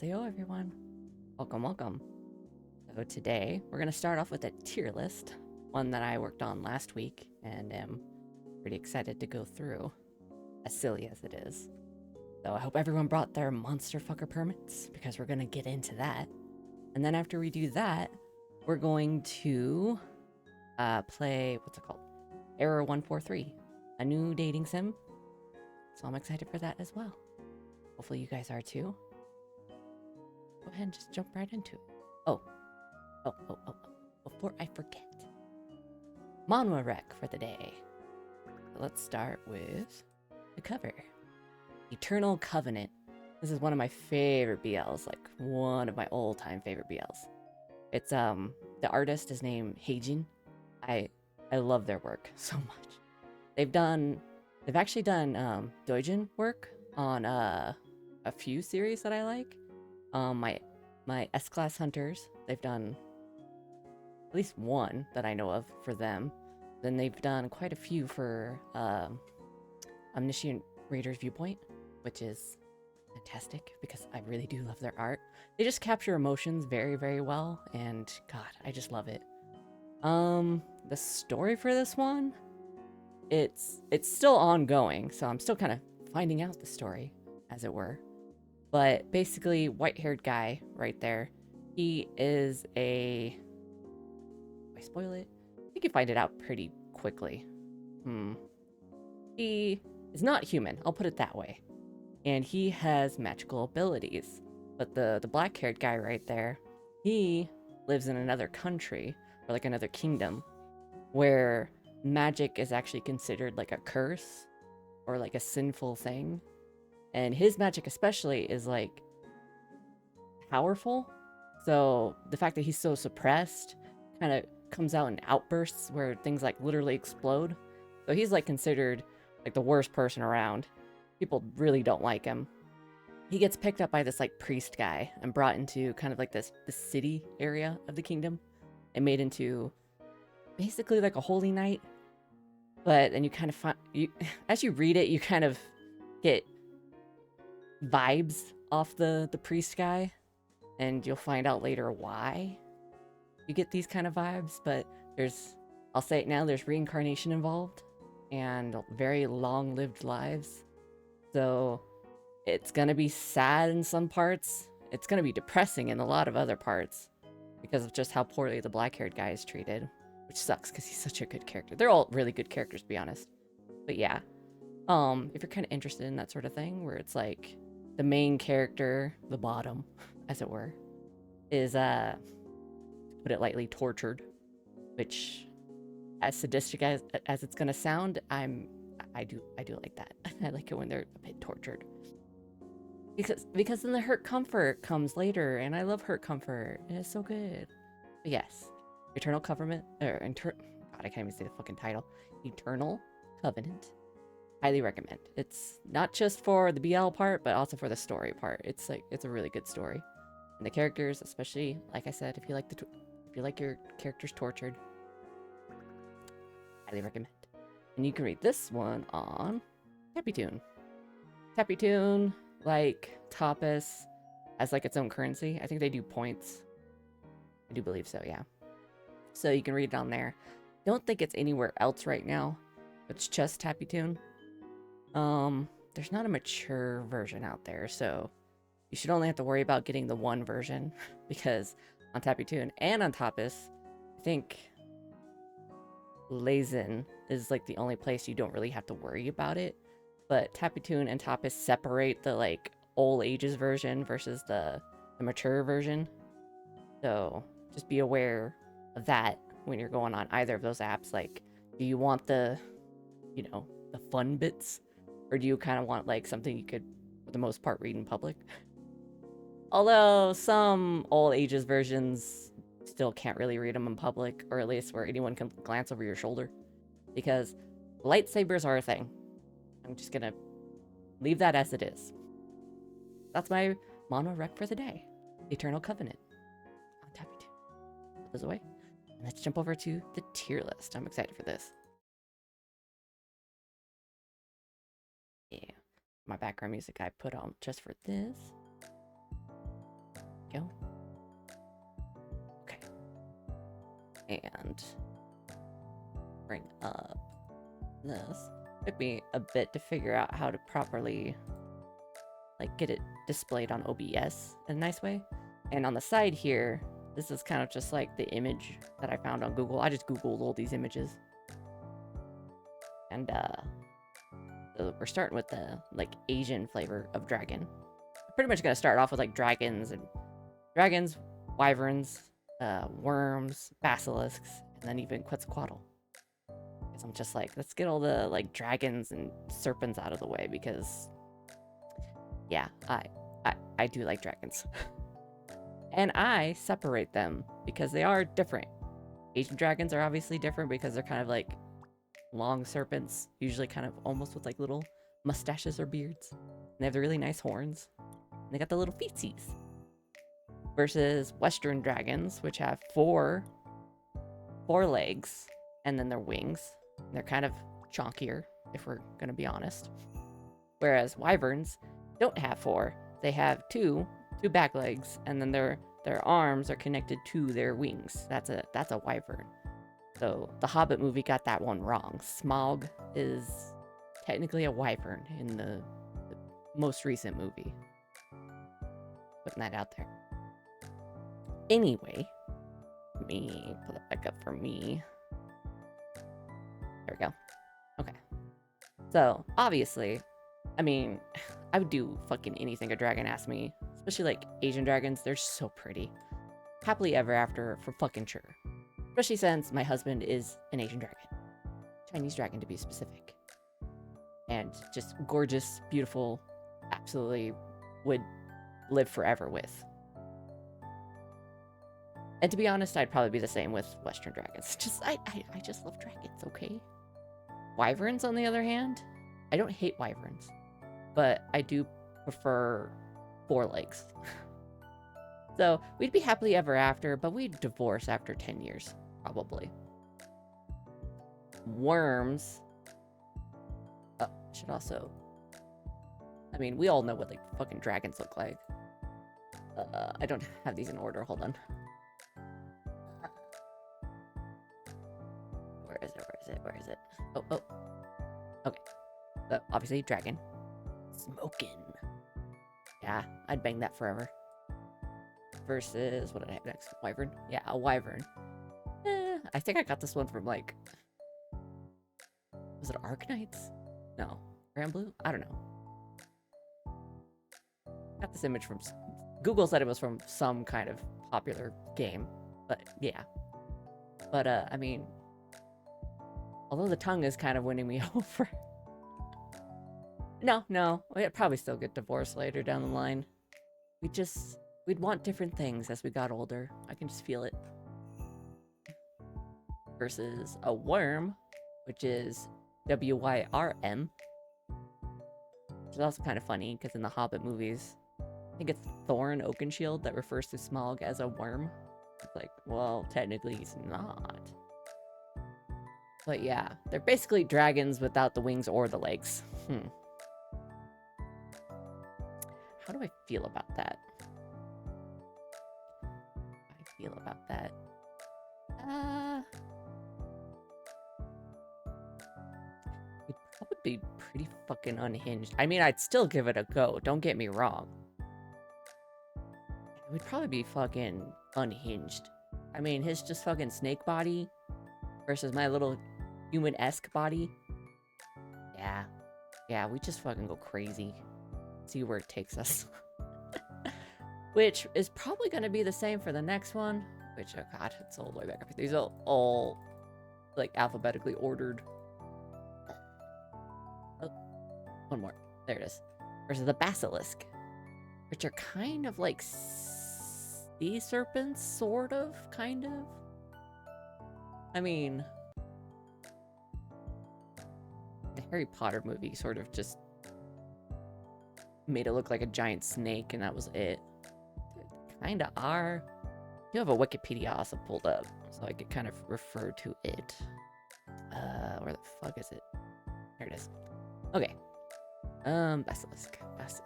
Annyeonghaseyo, everyone. Welcome, welcome. So today, we're going to start off with a tier list, one that I worked on last week, and am pretty excited to go through, as silly as it is. So I hope everyone brought their MonsterFucker permits, because we're going to get into that. And then after we do that, we're going to play, what's it called? Error 143, a new dating sim. So I'm excited for that as well. Hopefully you guys are too. Go ahead and just jump right into it. Oh. Before I forget. Manhwa rec for the day. So let's start with the cover. Eternal Covenant. This is one of my favorite BLs, like one of my all-time favorite BLs. It's the artist is named Heijin. I love their work so much. They've actually done doujin work on a few series that I like. My S-Class Hunters, they've done at least one that I know of for them. Then they've done quite a few for Omniscient Reader's Viewpoint, which is fantastic because I really do love their art. They just capture emotions very, very well, and God, I just love it. The story for this one, it's still ongoing, so I'm still kind of finding out the story, as it were. But basically, white-haired guy right there, he is a... Did I spoil it? I think you find it out pretty quickly. He is not human, I'll put it that way. And he has magical abilities. But the black-haired guy right there, he lives in another country, or like another kingdom, where magic is actually considered like a curse, or like a sinful thing. And his magic especially is like powerful. So the fact that he's so suppressed kind of comes out in outbursts where things like literally explode. So he's like considered like the worst person around. People really don't like him. He gets picked up by this like priest guy and brought into kind of like the city area of the kingdom and made into basically like a holy knight. But then you kind of find, as you read it, you kind of get vibes off the priest guy, and you'll find out later why you get these kind of vibes. But I'll say it now, there's reincarnation involved and very long-lived lives. So it's gonna be sad in some parts. It's gonna be depressing in a lot of other parts because of just how poorly the black-haired guy is treated, which sucks because he's such a good character. They're all really good characters, to be honest. But yeah, if you're kind of interested in that sort of thing, where it's like the main character, the bottom, as it were, is to put it lightly, tortured, which, as sadistic as it's gonna sound, I do like that. I like it when they're a bit tortured, because then the hurt comfort comes later, and I love hurt comfort, and it's so good. But yes, Eternal Covenant, God, I can't even say the fucking title. Eternal Covenant. Highly recommend. It's not just for the BL part, but also for the story part. It's a really good story, and the characters, especially, like I said, if you like your characters tortured, highly recommend. And you can read this one on Tappytoon. Tappytoon, like Tapas, has like its own currency. I think they do points. I do believe so, yeah. So you can read it on there. Don't think it's anywhere else right now. It's just Tappytoon. There's not a mature version out there, so you should only have to worry about getting the one version, because on Tappytoon and on Tapas, I think Lazen is like the only place you don't really have to worry about it. But Tappytoon and Tapas separate the like all ages version versus the mature version. So just be aware of that when you're going on either of those apps. Like, do you want the fun bits? Or do you kind of want like something you could, for the most part, read in public? Although some all ages versions still can't really read them in public, or at least where anyone can glance over your shoulder, because lightsabers are a thing. I'm just gonna leave that as it is. That's my mono rec for the day. Eternal Covenant on Tappytoon. Put those away. And let's jump over to the tier list. I'm excited for this. Yeah. My background music I put on just for this. and bring up this. Took me a bit to figure out how to properly like get it displayed on OBS in a nice way. And on the side here, this is kind of just like the image that I found on Google. I just Googled all these images. And so we're starting with the like Asian flavor of dragon. I'm pretty much gonna start off with like dragons, wyverns, worms, basilisks, and then even Quetzalcoatl. Because I'm just like, let's get all the like dragons and serpents out of the way because yeah, I do like dragons. And I separate them because they are different. Asian dragons are obviously different because they're kind of like long serpents, usually kind of almost with like little mustaches or beards. And they have the really nice horns. And they got the little feetsies. Versus Western dragons, which have four legs and then their wings. They're kind of chonkier, if we're gonna be honest. Whereas wyverns don't have four. They have two back legs, and then their arms are connected to their wings. That's a wyvern. So the Hobbit movie got that one wrong. Smaug is technically a wyvern in the most recent movie. Putting that out there. Anyway, let me pull it back up for me. There we go. Okay. So, obviously, I mean, I would do fucking anything a dragon asked me. Especially, like, Asian dragons. They're so pretty. Happily ever after, for fucking sure. Especially since my husband is an Asian dragon. Chinese dragon, to be specific. And just gorgeous, beautiful, absolutely would live forever with. And to be honest, I'd probably be the same with Western dragons. I just love dragons, okay? Wyverns, on the other hand, I don't hate wyverns. But I do prefer four legs. So, we'd be happily ever after, but we'd divorce after 10 years, probably. Worms. Oh, should also... I mean, we all know what, like, fucking dragons look like. I don't have these in order, hold on. Where is it? Oh. Okay. So, obviously, dragon. Smoking. Yeah, I'd bang that forever. Versus, what did I have next? Wyvern? Yeah, a wyvern. I think I got this one from, like... Was it Arknights? No. Grand Blue? I don't know. Got this image from... Google said it was from some kind of popular game. But, yeah. But, I mean... Although the tongue is kind of winning me over. No. We'd probably still get divorced later down the line. We'd want different things as we got older. I can just feel it. Versus a worm, which is W-Y-R-M. Which is also kind of funny, because in the Hobbit movies, I think it's Thorin Oakenshield that refers to Smaug as a worm. It's like, well, technically he's not. But yeah, they're basically dragons without the wings or the legs. How do I feel about that? It'd probably be pretty fucking unhinged. I mean, I'd still give it a go, don't get me wrong. It would probably be fucking unhinged. I mean, his just fucking snake body versus my little human-esque body. Yeah, we just fucking go crazy. See where it takes us. Which is probably going to be the same for the next one. Which, oh god, it's all the way back up. These are all, like, alphabetically ordered. Oh, one more. There it is. Versus the basilisk. Which are kind of like sea serpents, sort of, kind of. I mean... The Harry Potter movie sort of just made it look like a giant snake, and that was it. They kinda are. I do have a Wikipedia also pulled up, so I could kind of refer to it. Where the fuck is it? There it is. Okay. Basilisk. Where the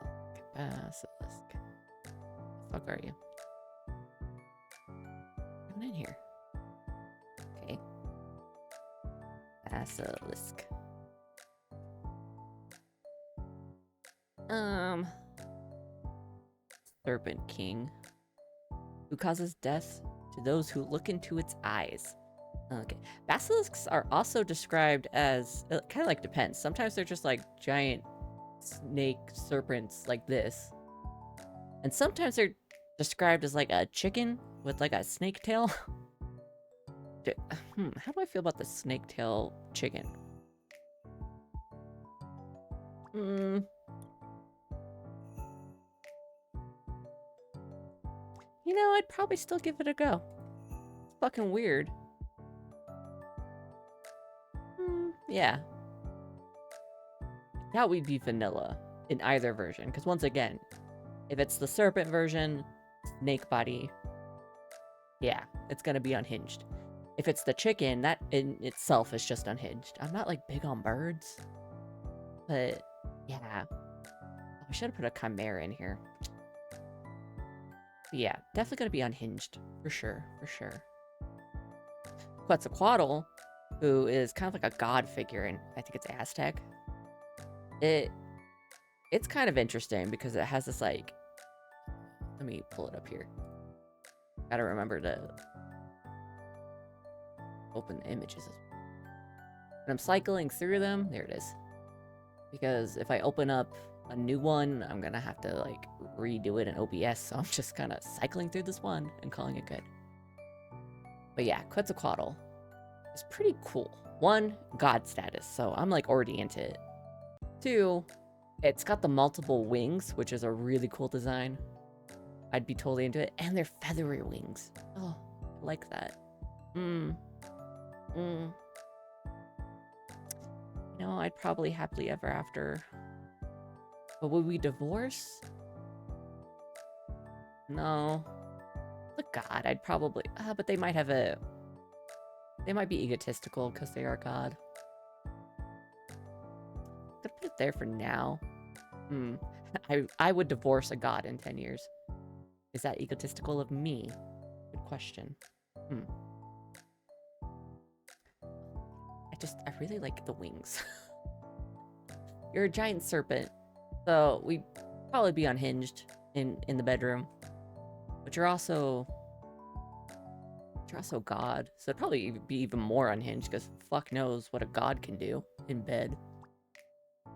fuck are you? Come in here. basilisk. Serpent King, who causes death to those who look into its eyes. Okay. Basilisks are also described as, it kind of like depends. Sometimes they're just like giant snake serpents like this. And sometimes they're described as like a chicken with like a snake tail. How do I feel about the snake tail chicken? You know, I'd probably still give it a go. It's fucking weird. Yeah. That would be vanilla in either version. Because once again, if it's the serpent version, snake body, yeah, it's gonna be unhinged. If it's the chicken, that in itself is just unhinged. I'm not like big on birds, but yeah. I should have put a chimera in here. But yeah, definitely gonna be unhinged for sure, for sure. Quetzalcoatl, who is kind of like a god figure, and I think it's Aztec. It's kind of interesting because it has this like, let me pull it up here. Gotta remember to open the images. When I'm cycling through them, there it is. Because if I open up a new one, I'm gonna have to like redo it in OBS, so I'm just kind of cycling through this one and calling it good. But yeah, Quetzalcoatl is pretty cool. One, god status, so I'm like already into it. Two, it's got the multiple wings, which is a really cool design. I'd be totally into it. And they're feathery wings. Oh, I like that. You know, I'd probably happily ever after. But would we divorce? No. The god, I'd probably... but they might have a... They might be egotistical because they are god. I'm gonna put it there for now. I would divorce a god in 10 years. Is that egotistical of me? Good question. I really like the wings. You're a giant serpent, so we'd probably be unhinged in the bedroom. But you're also God, so it'd probably be even more unhinged because fuck knows what a god can do in bed.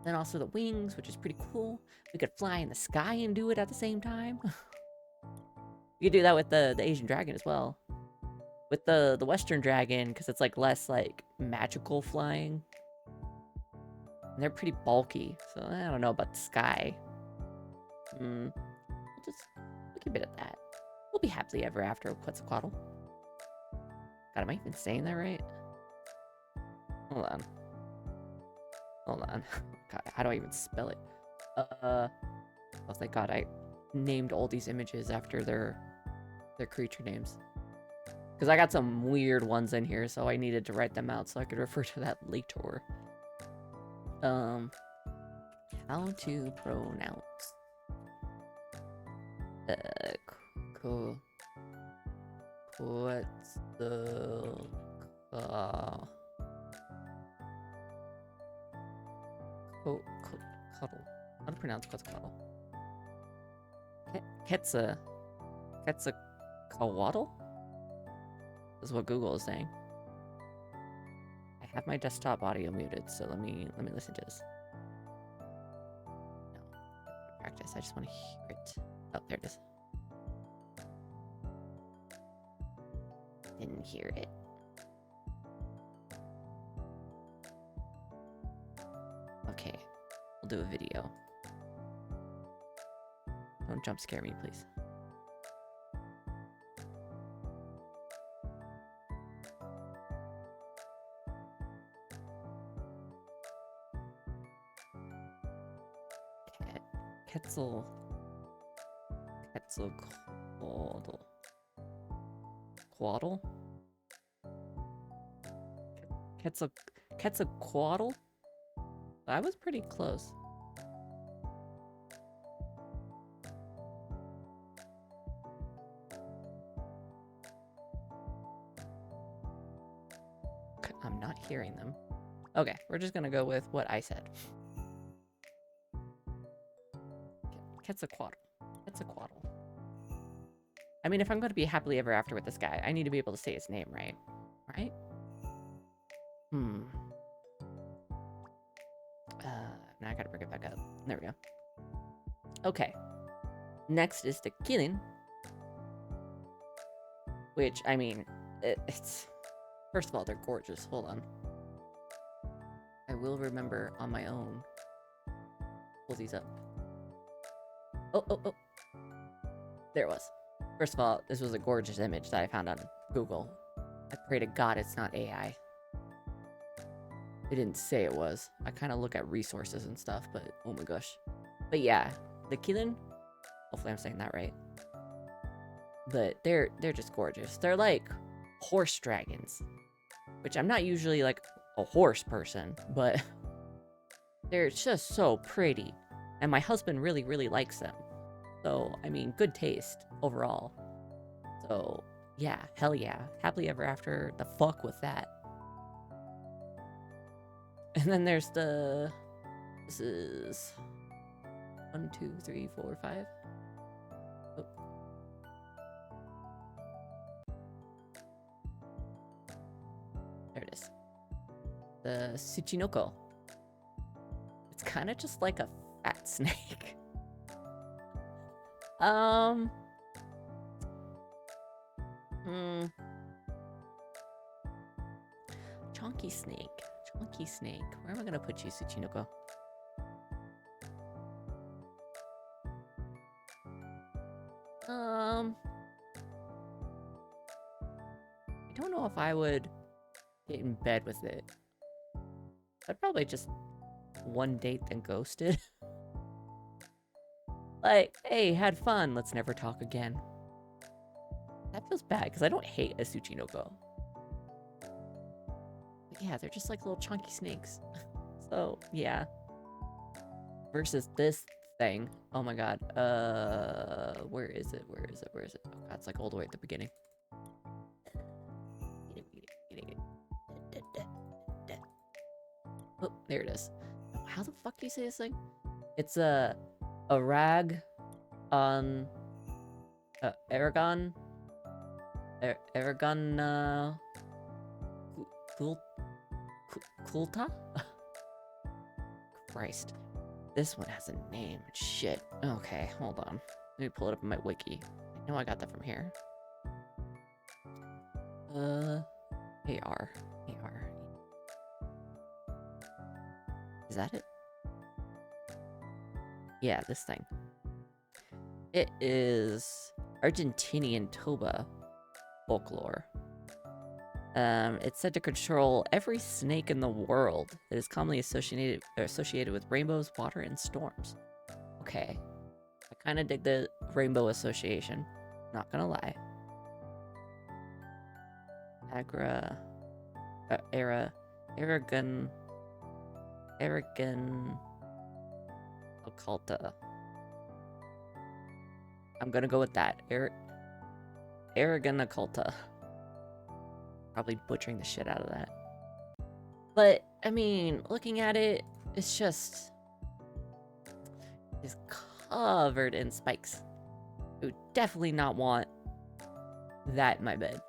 Then also the wings, which is pretty cool. We could fly in the sky and do it at the same time. You could do that with the Asian dragon as well. With the Western dragon, because it's like less like magical flying. And they're pretty bulky, so I don't know about the sky. We'll keep it at that. We'll be happily ever after with Quetzalcoatl. God, am I even saying that right? Hold on. God, how do I even spell it? Oh, thank God I named all these images after their creature names. Because I got some weird ones in here, so I needed to write them out so I could refer to that later. How to pronounce Quetzalcoatl. How to pronounce Quetzalcoatl? Quetzalcoatl? Is what Google is saying. I have my desktop audio muted, so let me listen to this. No, practice. I just want to hear it. Oh, there it is. Didn't hear it. Okay, we'll do a video. Don't jump scare me, please. Quetzalcoatl? I was pretty close. I'm not hearing them. Okay, we're just gonna go with what I said. Quetzalcoatl. Quetzalcoatl. I mean, if I'm going to be happily ever after with this guy, I need to be able to say his name right. Right? Now I gotta bring it back up. There we go. Okay. Next is the killing. Which, I mean, it's... First of all, they're gorgeous. Hold on. I will remember on my own. Pull these up. Oh. There it was. First of all, this was a gorgeous image that I found on Google. I pray to God it's not AI. It didn't say it was. I kind of look at resources and stuff, but oh my gosh. But yeah, the killing. Hopefully I'm saying that right. But they're just gorgeous. They're like horse dragons, which I'm not usually like a horse person, but they're just so pretty. And my husband really, really likes them. So, I mean, good taste overall. So, yeah, hell yeah. Happily ever after, the fuck with that. And then there's the... This is... 1, 2, 3, 4, 5. Oh. There it is. The Tsuchinoko. It's kind of just like a fat snake. Chonky snake. Chonky snake. Where am I gonna put you, Tsuchinoko? I don't know if I would get in bed with it. I'd probably just one date then ghosted. Like, hey, had fun, let's never talk again. That feels bad, because I don't hate a Tsuchinoko. But yeah, they're just like little chunky snakes. So, yeah. Versus this thing. Oh my god. Where is it? Where is it? Where is it? Oh god, it's like all the way at the beginning. Oh, there it is. How the fuck do you say this thing? It's a rag on Aragon Kulta? Christ. This one has a name. Shit. Okay, hold on. Let me pull it up in my wiki. I know I got that from here. AR. Is that it? Yeah, this thing. It is Argentinian Toba folklore. It's said to control every snake in the world. It is commonly associated with rainbows, water, and storms. Okay. I kind of dig the rainbow association. Not gonna lie. Aragon Occulta. I'm gonna go with that. Aragon Occulta. Probably butchering the shit out of that. But, I mean, looking at it, it's just... It's covered in spikes. I would definitely not want that in my bed.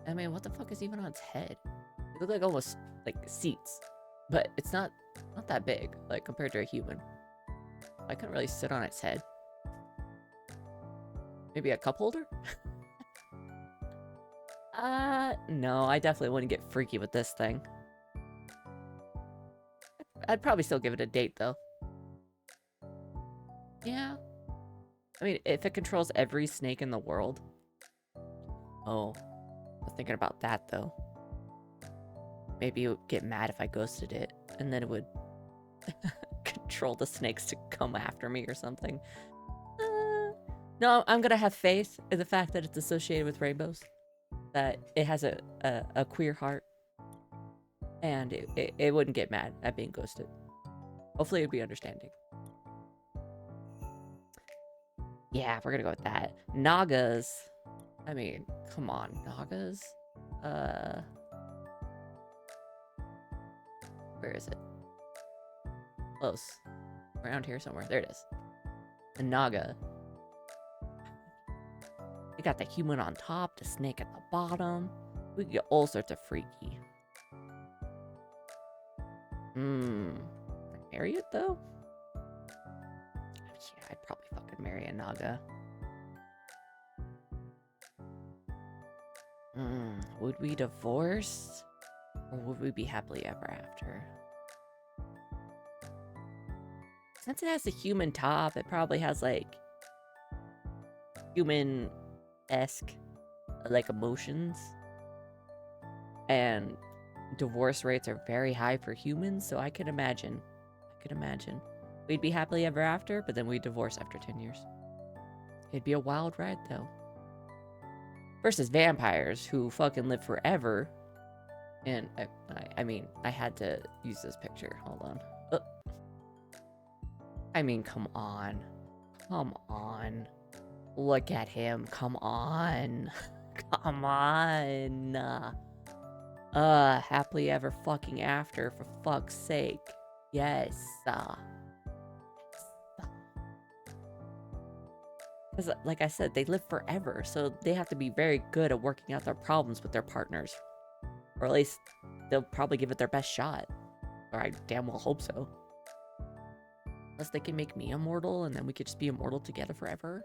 I mean, what the fuck is even on its head? It look like almost, like, seats. But it's not that big, like, compared to a human. I couldn't really sit on its head. Maybe a cup holder? No, I definitely wouldn't get freaky with this thing. I'd probably still give it a date, though. Yeah. I mean, if it controls every snake in the world. Oh. I was thinking about that, though. Maybe it would get mad if I ghosted it, and then it would control the snakes to come after me or something. No, I'm gonna have faith in the fact that it's associated with rainbows. That it has a queer heart. And it wouldn't get mad at being ghosted. Hopefully it would be understanding. Yeah, we're gonna go with that. Nagas. I mean, come on, Nagas? Where is it? Close. Around here somewhere. There it is. The Naga. We got the human on top, the snake at the bottom. We can get all sorts of freaky. Marry it though? Yeah, I'd probably fucking marry a Naga. Would we divorce? Or would we be happily ever after? Since it has a human top, it probably has like human-esque like emotions. And divorce rates are very high for humans, so I could imagine. We'd be happily ever after, but then we'd divorce after 10 years. It'd be a wild ride though. Versus vampires who fucking live forever. And I mean, I had to use this picture. Hold on. I mean, come on. Come on. Look at him. Come on. Come on. Happily ever fucking after, for fuck's sake. Yes. Because, like I said, they live forever, so they have to be very good at working out their problems with their partners. Or at least, they'll probably give it their best shot. Or I damn well hope so. Unless they can make me immortal, and then we could just be immortal together forever.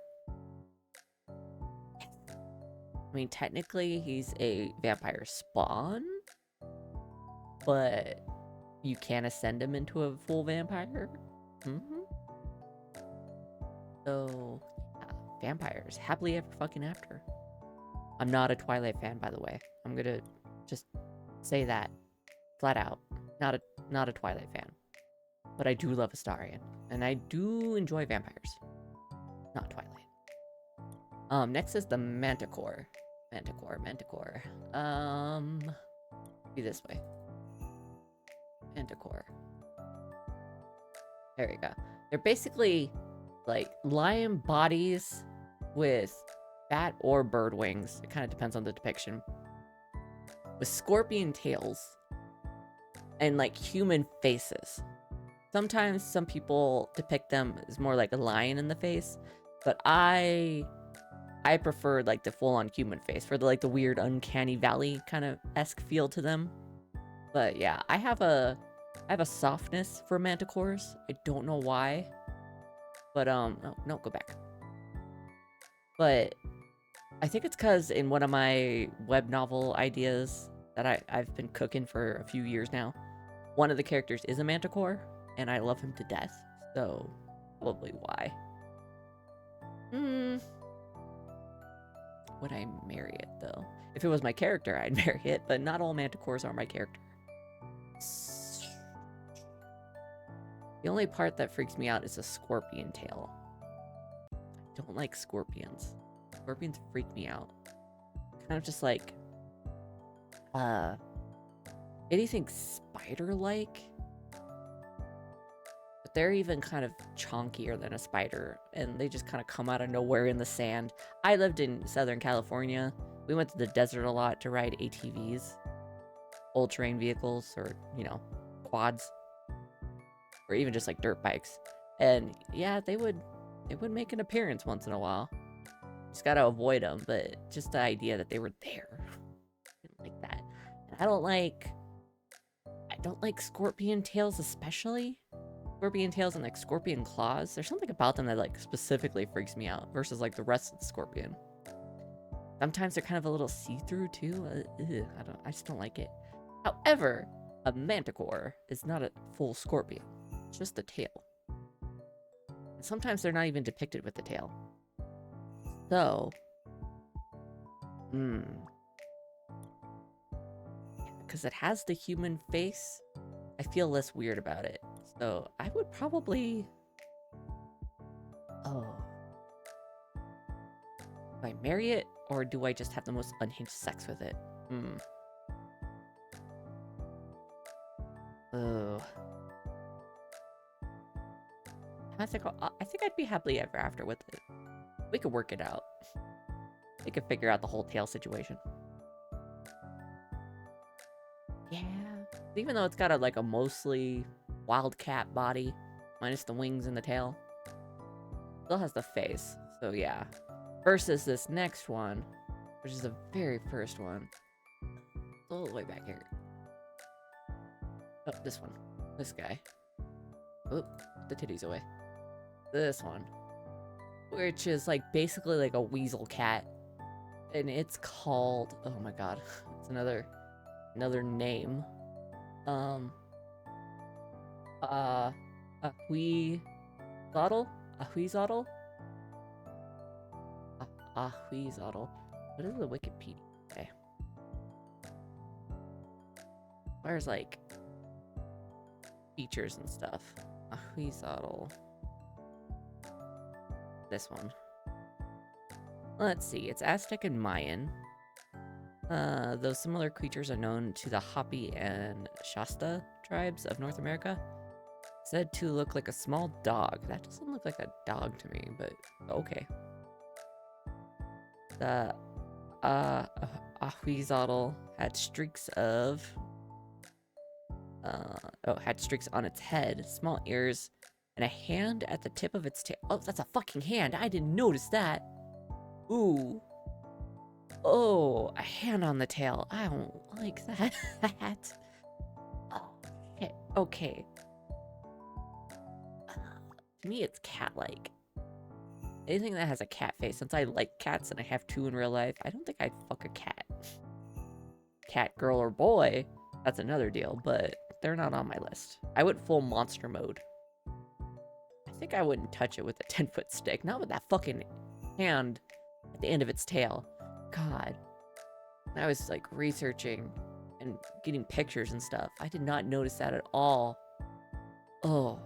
Yes. I mean, technically, he's a vampire spawn. But you can ascend him into a full vampire. So, yeah, vampires. Happily ever fucking after. I'm not a Twilight fan, by the way. I'm gonna just say that. Flat out. Not a Twilight fan. But I do love Astarion. And I do enjoy vampires. Not Twilight. Next is the Manticore. Manticore. Be this way. Manticore. There we go. They're basically like lion bodies with bat or bird wings. It kind of depends on the depiction. With scorpion tails and like human faces. Sometimes some people depict them as more like a lion in the face, but I prefer like the full-on human face for the like the weird uncanny valley kind of esque feel to them. But yeah, I have a softness for manticores. I don't know why. But no, go back. But I think it's because in one of my web novel ideas that I've been cooking for a few years now, one of the characters is a manticore, and I love him to death. So probably why. Would I marry it though? If it was my character, I'd marry it, but not all manticores are my character. The only part that freaks me out is a scorpion tail. I don't like scorpions. Scorpions freak me out. Kind of just like, anything spider-like. But they're even kind of chonkier than a spider, and they just kind of come out of nowhere in the sand. I lived in Southern California. We went to the desert a lot to ride ATVs. All-terrain vehicles, or, you know, quads. Or even just like dirt bikes. And yeah, they would make an appearance once in a while. Just gotta avoid them, but just the idea that they were there. I didn't like that. And I don't like scorpion tails especially. Scorpion tails and like scorpion claws. There's something about them that like specifically freaks me out versus like the rest of the scorpion. Sometimes they're kind of a little see-through too. I just don't like it. However, a manticore is not a full scorpion. It's just the tail. And sometimes they're not even depicted with the tail. So, because it has the human face, I feel less weird about it. So I would probably, do I marry it, or do I just have the most unhinged sex with it? I think I'd be happily ever after with it. We could work it out. We could figure out the whole tail situation. Yeah. Even though it's got a mostly wildcat body, minus the wings and the tail, still has the face. So yeah. Versus this next one, which is the very first one. All the way back here. Oh, this one. This guy. Oh, the titties away. This one. Which is basically like a weasel cat. And it's called, oh my god. It's another name. Ahuizotl? Ahuizotl? Ahuizotl. What is the Wikipedia say? Where's features and stuff? Ahuizotl. This one. Let's see. It's Aztec and Mayan. Those similar creatures are known to the Hopi and Shasta tribes of North America. Said to look like a small dog. That doesn't look like a dog to me, but okay. The Ahuizotl had streaks of had streaks on its head, small ears, and a hand at the tip of its tail. Oh, that's a fucking hand. I didn't notice that. Ooh. Oh, a hand on the tail. I don't like that. Okay. Okay. To me, it's cat-like. Anything that has a cat face. Since I like cats and I have 2 in real life, I don't think I'd fuck a cat. Cat, girl, or boy, that's another deal, but they're not on my list. I went full monster mode. I think I wouldn't touch it with a 10-foot stick. Not with that fucking hand at the end of its tail. God. I was researching and getting pictures and stuff. I did not notice that at all. Oh.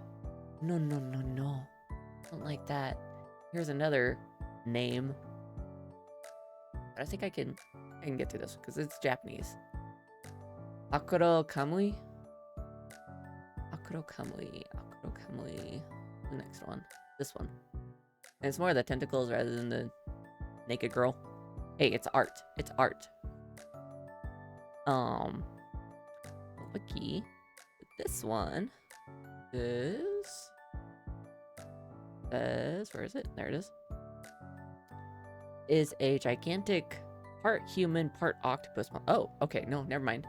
No, no, no, no. I don't like that. Here's another name. But I think I can get through this because it's Japanese. Akuro Kamui. Akuro Kamui. Akuro Kamui. The next one. This one. And it's more of the tentacles rather than the naked girl. Hey, it's art. It's art. Wiki. This one is where is it? There it is. Is a gigantic part human, part octopus. Oh, okay. No, never mind.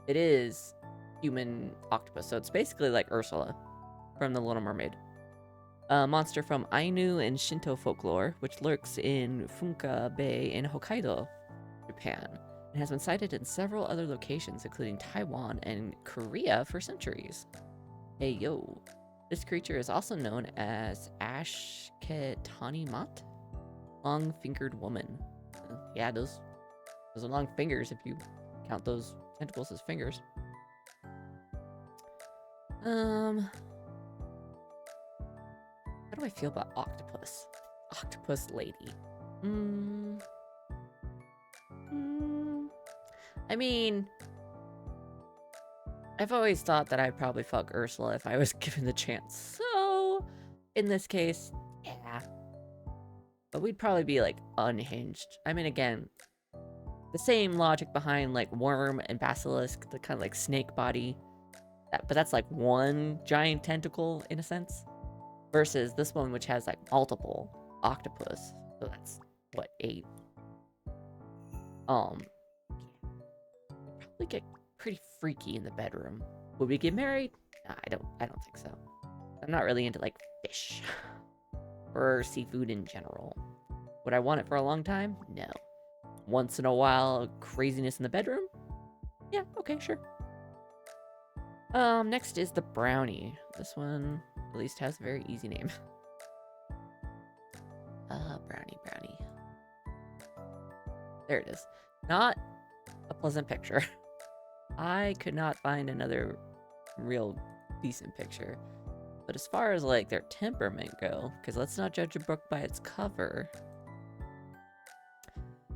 It is human octopus. So it's basically like Ursula from The Little Mermaid. A monster from Ainu and Shinto folklore, which lurks in Funka Bay in Hokkaido, Japan, and has been sighted in several other locations, including Taiwan and Korea for centuries. Hey yo. This creature is also known as Ashketanimat, long-fingered woman. Yeah, those are long fingers if you count those tentacles as fingers. How do I feel about octopus? Octopus lady. I mean, I've always thought that I'd probably fuck Ursula if I was given the chance. So, in this case, yeah. But we'd probably be unhinged. I mean, again, the same logic behind worm and basilisk, the kind of snake body. But that's one giant tentacle in a sense. Versus this one, which has multiple octopus. So that's what, 8? We'd probably get pretty freaky in the bedroom. Would we get married? Nah, I don't think so. I'm not really into fish or seafood in general. Would I want it for a long time? No. Once in a while, craziness in the bedroom? Yeah, okay, sure. Next is the brownie. This one at least has a very easy name. Brownie. There it is. Not a pleasant picture. I could not find another real decent picture. But as far as their temperament go, because let's not judge a book by its cover.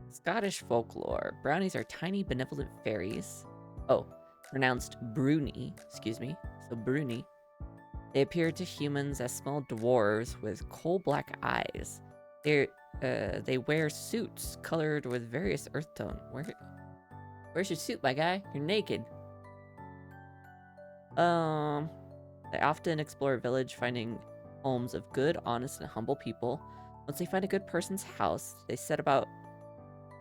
Scottish folklore. Brownies are tiny benevolent fairies. Oh, pronounced bruni, excuse me. So bruni. They appear to humans as small dwarves with coal-black eyes. They wear suits colored with various earth tones. Where's your suit, my guy? You're naked. They often explore a village, finding homes of good, honest, and humble people. Once they find a good person's house, they set about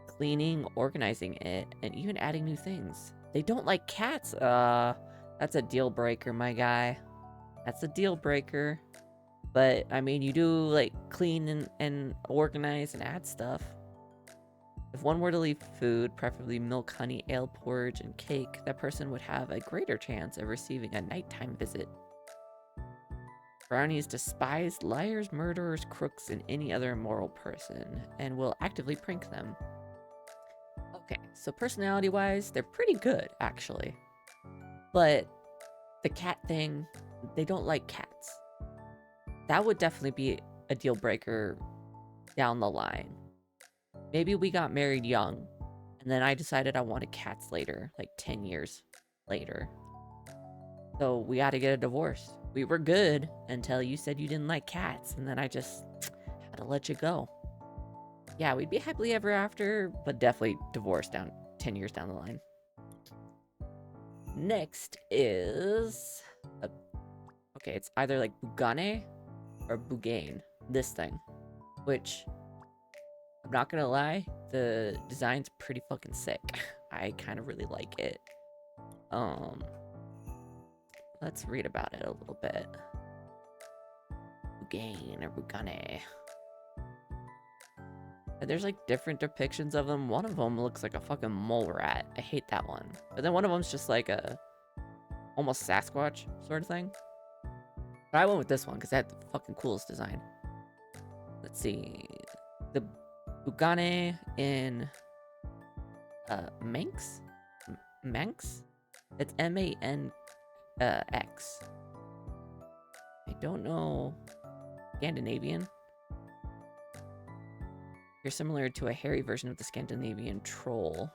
cleaning, organizing it, and even adding new things. They don't like cats. That's a deal breaker, my guy. That's a deal breaker. But, I mean, you do, like, clean and organize and add stuff. If one were to leave food, preferably milk, honey, ale, porridge, and cake, that person would have a greater chance of receiving a nighttime visit. Brownies despise liars, murderers, crooks, and any other immoral person, and will actively prank them. Okay, so personality-wise, they're pretty good, actually. But the cat thing, they don't like cats. That would definitely be a deal breaker down the line. Maybe we got married young, and then I decided I wanted cats later, like 10 years later. So we had to get a divorce. We were good until you said you didn't like cats, and then I just had to let you go. Yeah, we'd be happily ever after, but definitely divorced down 10 years down the line. Next is... okay, it's either like Bugane or Bugane. This thing. Which, I'm not gonna lie, the design's pretty fucking sick. I kind of really like it. Let's read about it a little bit. Bugane or Bugane. There's like different depictions of them. One of them looks like a fucking mole rat. I hate that one. But then one of them's just like a almost Sasquatch sort of thing. But I went with this one because it had the fucking coolest design. Let's see. The Bugane in Manx? Manx? It's M-A-N X. I don't know. Scandinavian? You're similar to a hairy version of the Scandinavian troll.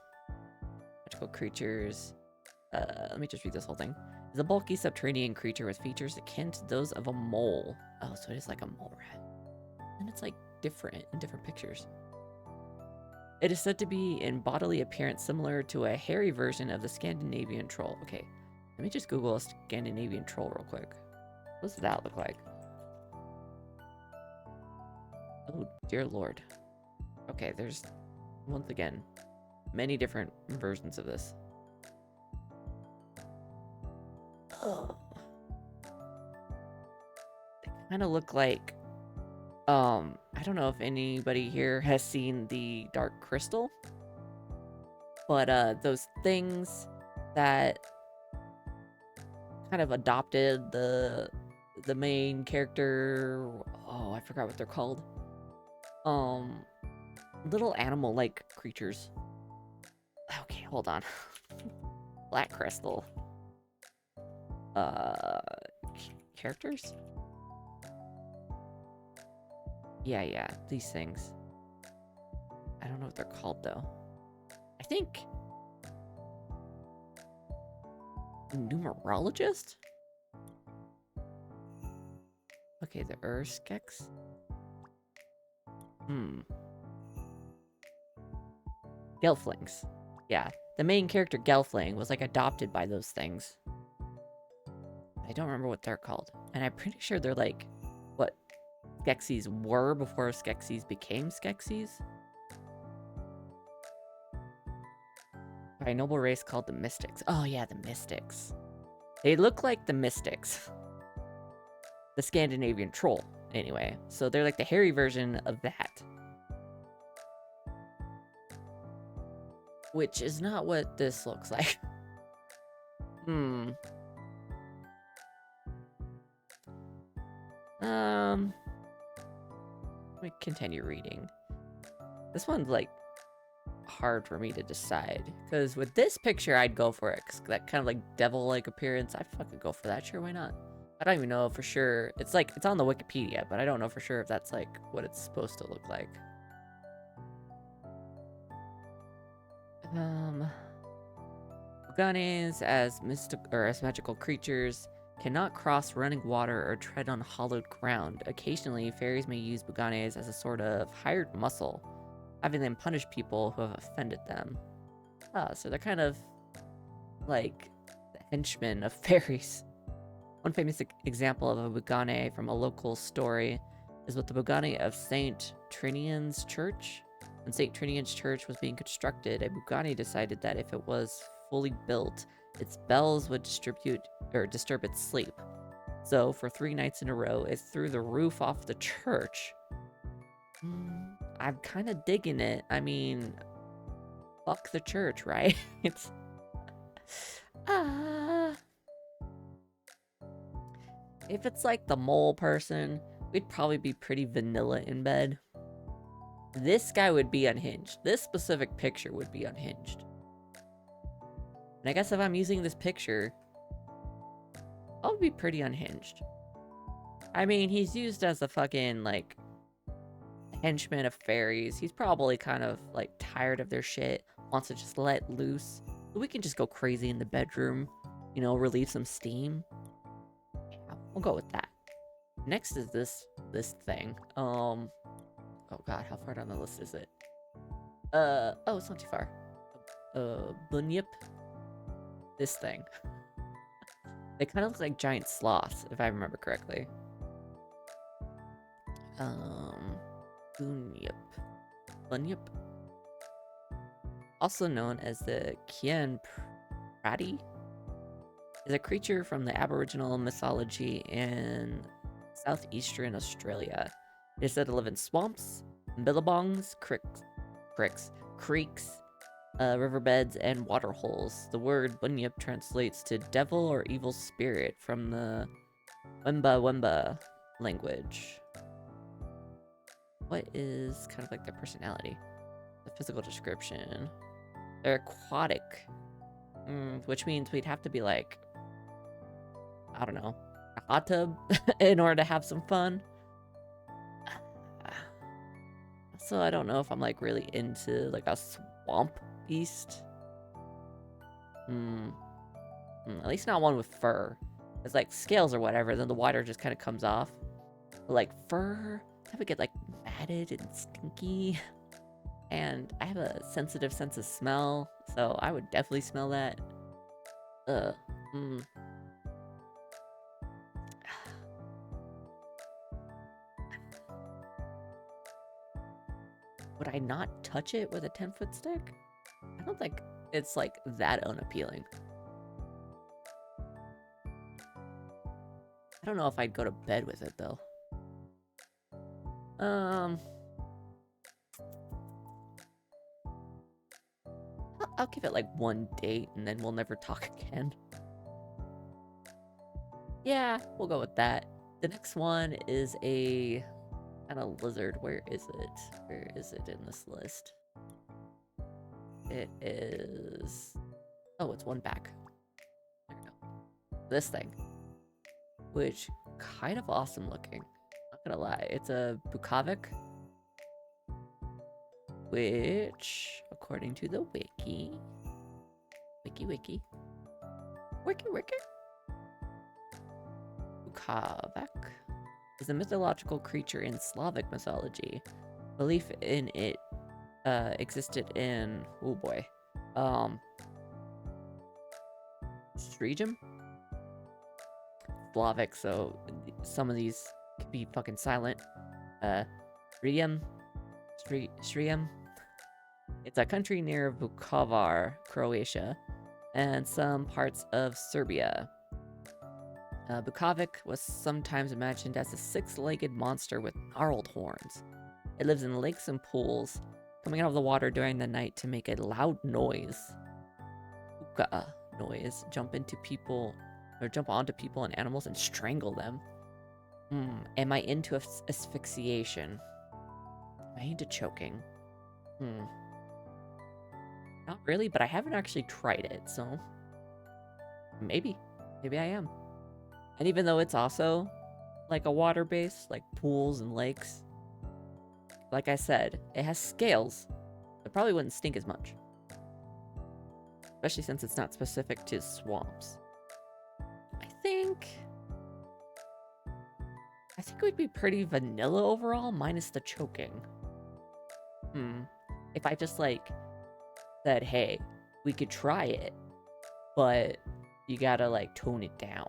Magical creatures. Let me just read this whole thing. Is a bulky subterranean creature with features akin to those of a mole. Oh, so it is like a mole rat. And it's like different in different pictures. It is said to be in bodily appearance similar to a hairy version of the Scandinavian troll. Okay, let me just Google a Scandinavian troll real quick. What does that look like? Oh, dear Lord. Okay, there's, once again, many different versions of this. Oh. They kind of look like, I don't know if anybody here has seen the Dark Crystal, but those things that kind of adopted the main character, oh, I forgot what they're called. Little animal-like creatures. Okay, hold on. Black Crystal. Characters? Yeah, these things. I don't know what they're called, though. I think... numerologist? Okay, the Urskex? Gelflings. Yeah, the main character, Gelfling, was, like, adopted by those things. I don't remember what they're called. And I'm pretty sure they're, like, what Skeksis were before Skeksis became Skeksis. By a noble race called the Mystics. Oh, yeah, the Mystics. They look like the Mystics. The Scandinavian troll, anyway. So they're, like, the hairy version of that. Which is not what this looks like. Let me continue reading. This one's, like, hard for me to decide. Because with this picture, I'd go for it. 'Cause that kind of, like, devil-like appearance, I'd fucking go for that. Sure, why not? I don't even know for sure. It's, like, it's on the Wikipedia, but I don't know for sure if that's, like, what it's supposed to look like. Buganes as magical creatures cannot cross running water or tread on hollowed ground. Occasionally, fairies may use Buganes as a sort of hired muscle, having them punish people who have offended them. So they're kind of like the henchmen of fairies. One famous example of a Bugane from a local story is with the Bugane of St. Trinian's Church. When St. Trinian's Church was being constructed, a Bugane decided that if it was fully built, its bells would disturb its sleep. So for 3 nights in a row, it threw the roof off the church. I'm kind of digging it. I mean, fuck the church, right? It's... If it's like the mole person, we'd probably be pretty vanilla in bed. This guy would be unhinged. This specific picture would be unhinged. And I guess if I'm using this picture, I'll be pretty unhinged. I mean, he's used as a fucking, like, henchman of fairies. He's probably kind of, like, tired of their shit, wants to just let loose. So we can just go crazy in the bedroom, you know, relieve some steam. Yeah, we'll go with that. Next is this thing. Oh god, how far down the list is it? Oh, it's not too far. Bunyip. This thing. They kind of look like giant sloths, if I remember correctly. Bunyip. Also known as the Kien Prati, is a creature from the Aboriginal mythology in southeastern Australia. It is said to live in swamps, billabongs, creeks, riverbeds, and water holes. The word bunyip translates to devil or evil spirit from the Wemba language. What is kind of like their personality? The physical description. They're aquatic, which means we'd have to be like, I don't know, a hot tub in order to have some fun. So I don't know if I'm like really into like a swamp beast. At least not one with fur. It's like scales or whatever, then the water just kind of comes off. But like fur, that would get like matted and stinky. And I have a sensitive sense of smell, so I would definitely smell that. Would I not touch it with a 10-foot stick? I don't think it's like that unappealing. I don't know if I'd go to bed with it though. I'll give it like one date and then we'll never talk again. Yeah, we'll go with that. The next one is a kind of lizard. Where is it? Where is it in this list? It is... Oh, it's one back. There we go. This thing. Which, kind of awesome looking. Not gonna lie. It's a Bukavik. Which, according to the wiki... Wiki. Bukavik is a mythological creature in Slavic mythology. Belief in it existed in... Oh boy. Strigium? Slavic, so some of these could be fucking silent. Strigium. It's a country near Vukovar, Croatia, and some parts of Serbia. Bukavik was sometimes imagined as a 6-legged monster with gnarled horns. It lives in lakes and pools, coming out of the water during the night to make a loud noise. Buka noise. Jump onto people and animals and strangle them. Am I into asphyxiation? Am I into choking? Not really, but I haven't actually tried it, so maybe I am. And even though it's also like a water base, like pools and lakes, like I said, it has scales. It probably wouldn't stink as much. Especially since it's not specific to swamps. I think we'd be pretty vanilla overall, minus the choking. If I just like said, hey, we could try it, but you gotta like tone it down.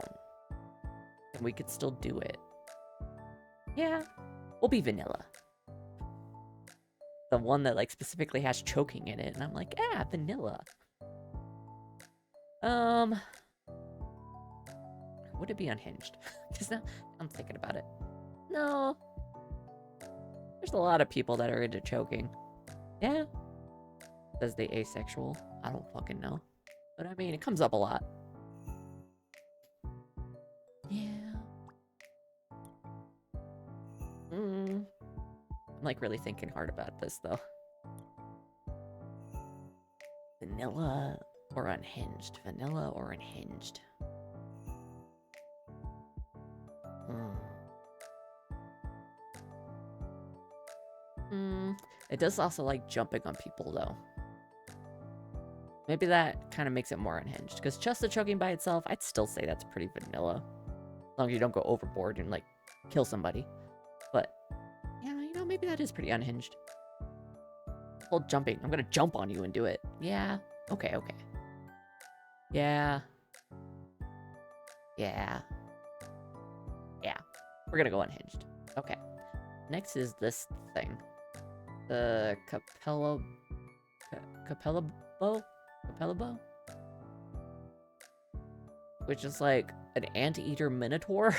and we could still do it. Yeah, we'll be vanilla. The one that like specifically has choking in it, and I'm like, yeah, vanilla. Would it be unhinged? Because now I'm thinking about it. No. There's a lot of people that are into choking. Yeah. Says the asexual. I don't fucking know. But I mean, it comes up a lot. Yeah. I'm like really thinking hard about this though. Vanilla or unhinged? Vanilla or unhinged? It does also like jumping on people though. Maybe that kind of makes it more unhinged. Because just the choking by itself, I'd still say that's pretty vanilla. As long as you don't go overboard and like kill somebody. But yeah, you know, maybe that is pretty unhinged. Whole jumping. I'm gonna jump on you and do it. Yeah. Okay, okay. Yeah. Yeah. Yeah. We're gonna go unhinged. Okay. Next is this thing. The Capellabo? Capellabo? Which is like an anteater minotaur?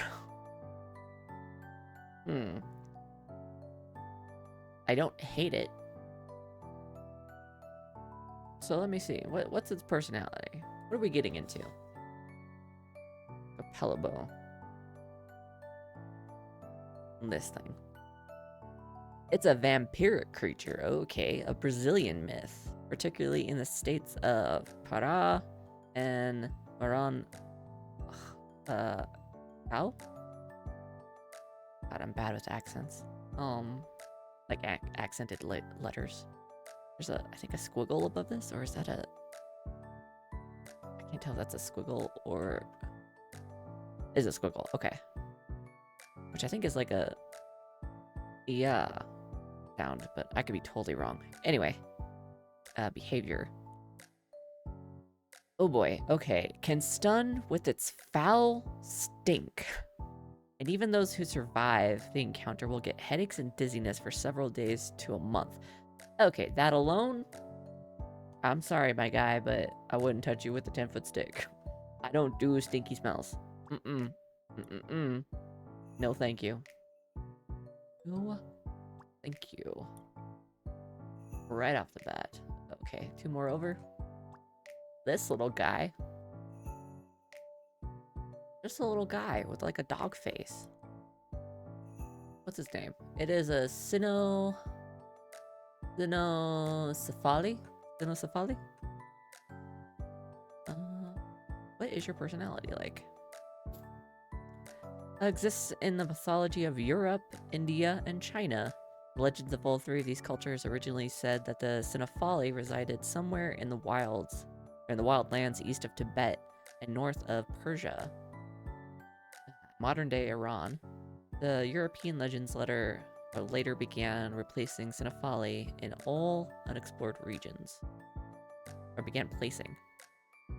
I don't hate it. So let me see. What's its personality? What are we getting into? Capellabo. This thing. It's a vampiric creature, okay, a Brazilian myth, particularly in the states of Pará and Maran. How? God, I'm bad with accents. Like accented letters. There's I think a squiggle above this, or is that a? I can't tell if that's a squiggle or is a squiggle. Okay, which I think is like a sound, but I could be totally wrong. Anyway, behavior. Oh boy, okay. Can stun with its foul stink. And even those who survive the encounter will get headaches and dizziness for several days to a month. Okay, that alone, I'm sorry, my guy, but I wouldn't touch you with a 10-foot stick. I don't do stinky smells. No, thank you. No, thank you. Right off the bat. Okay, 2 more over. This little guy. Just a little guy with like a dog face. What's his name? It is a Cynocephali? Cynocephali? What is your personality like? Exists in the mythology of Europe, India, and China. Legends of all 3 of these cultures originally said that the Cynocephali resided somewhere in the wilds, or in the wild lands east of Tibet and north of Persia. Modern-day Iran. The European legends later began replacing Cynocephali in all unexplored regions. Or began placing.